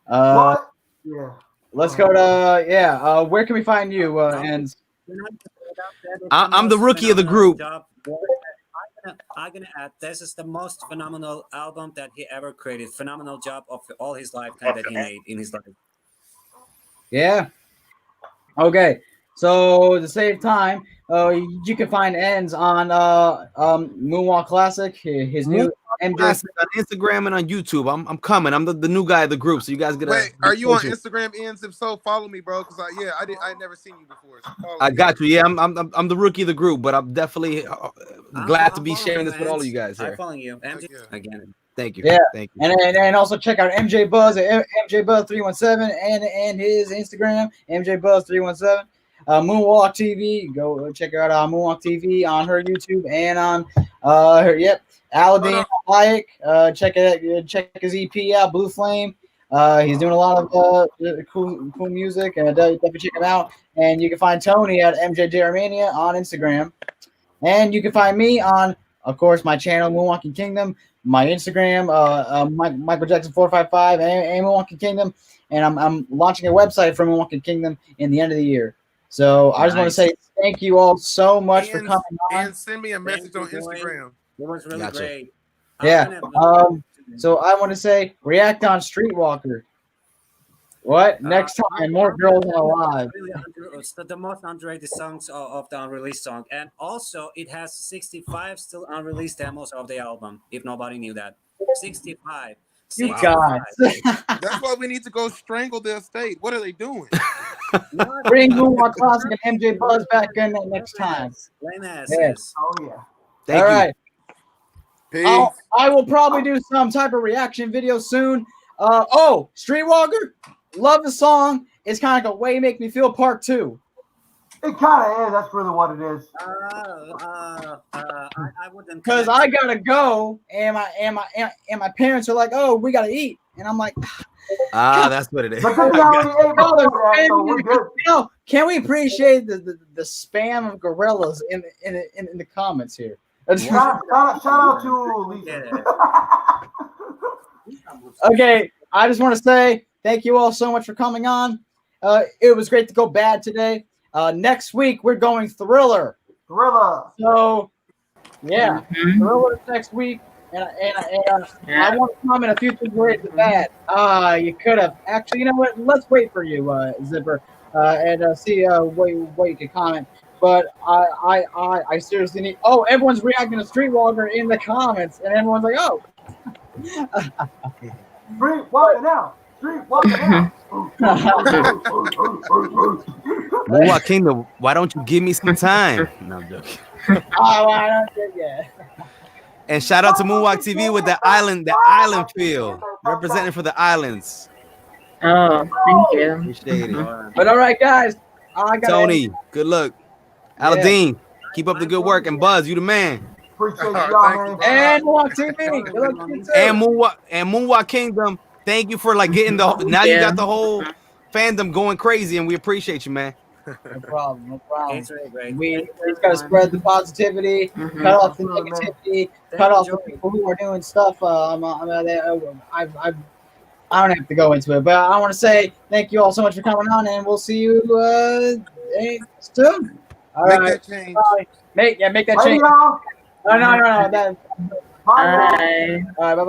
What? Yeah. Let's go to where can we find you? And I'm the rookie of the group. I'm gonna add, this is the most phenomenal album that he ever created. Phenomenal job of all his lifetime that he made in his life. Yeah. Okay. So to save time, you can find ends on Moonwalk Classic, his new MJ on Instagram and on YouTube. I'm coming. I'm the new guy of the group. So you guys get. Wait, are you on Instagram, ends? If so, follow me, bro. Because I never seen you before. So I got you. Yeah, I'm the rookie of the group, but I'm definitely glad to be sharing this with all of you guys here. I'm following you, MJ. Again. Thank you. Yeah. Thank you. And also check out MJ Buzz at MJ Buzz 317 and his Instagram MJ Buzz 317. Moonwalk TV. Go check her out on Moonwalk TV on her YouTube and on her Aladdin Hayek. Check his EP out, Blue Flame. He's doing a lot of cool music, and definitely check him out. And you can find Tony at MJ Armenia on Instagram, and you can find me on, of course, my channel Moonwalking Kingdom, my Instagram, Michael Jackson 455 and Moonwalking Kingdom, and I'm launching a website for Moonwalking Kingdom in the end of the year. So I just want to say thank you all so much for coming on. And send me a message on Instagram. It was really great. Yeah. So I want to say react on Streetwalker. What? Next time, more girls are alive. It's the most underrated songs of the unreleased song. And also, it has 65 still unreleased demos of the album, if nobody knew that. 65. You guys. That's why we need to go strangle the estate. What are they doing? Bring Moonwalk Classic and MJ Buzz back in next time. Yes. Oh, yeah. Thank all you. right. Peace. I will probably do some type of reaction video soon. Streetwalker, love the song. It's kind of like a Way Make Me Feel Part 2. It kind of is. That's really what it is. I wouldn't. Because I gotta go, and my parents are like, "Oh, we gotta eat," and I'm like, that's what it is. But then we already ate before that, so we're good. Can we appreciate the spam of gorillas in the comments here? Shout out to Lisa. Okay, I just want to say thank you all so much for coming on. It was great to go bad today. Next week we're going Thriller. So yeah, Thriller next week. And I want to comment a few things where it's bad. You could have actually. You know what? Let's wait for you, Zipper, and see what you can comment. But I seriously need. Oh, everyone's reacting to Streetwalker in the comments, and everyone's like, "Oh, Streetwalker now, Streetwalker now." Moonwalk Kingdom, why don't you give me some time? No, I'm joking. I don't think yet. And shout out to Moonwalk TV with the island feel, representing for the islands. Oh, thank you. Appreciate it. But all right, guys. Tony, good luck. Aladdin, keep up the good work. And Buzz, you the man. Appreciate y'all, man. And Moonwalk TV. Good luck to you too. And Moonwalk Kingdom, thank you for getting now you got the whole fandom going crazy, and we appreciate you, man. No problem. No problem. It's really great. We Thank you, just gotta everyone. spread the positivity, Mhm. cut off the Absolutely, man. negativity, Thank cut you, off the Joey. people who are doing stuff. I don't have to go into it, but I want to say thank you all so much for coming on, and we'll see you soon. All Make right, that change. bye. Make that Later, change. y'all. No. That, Bye, y'all. Bye. all right, bye.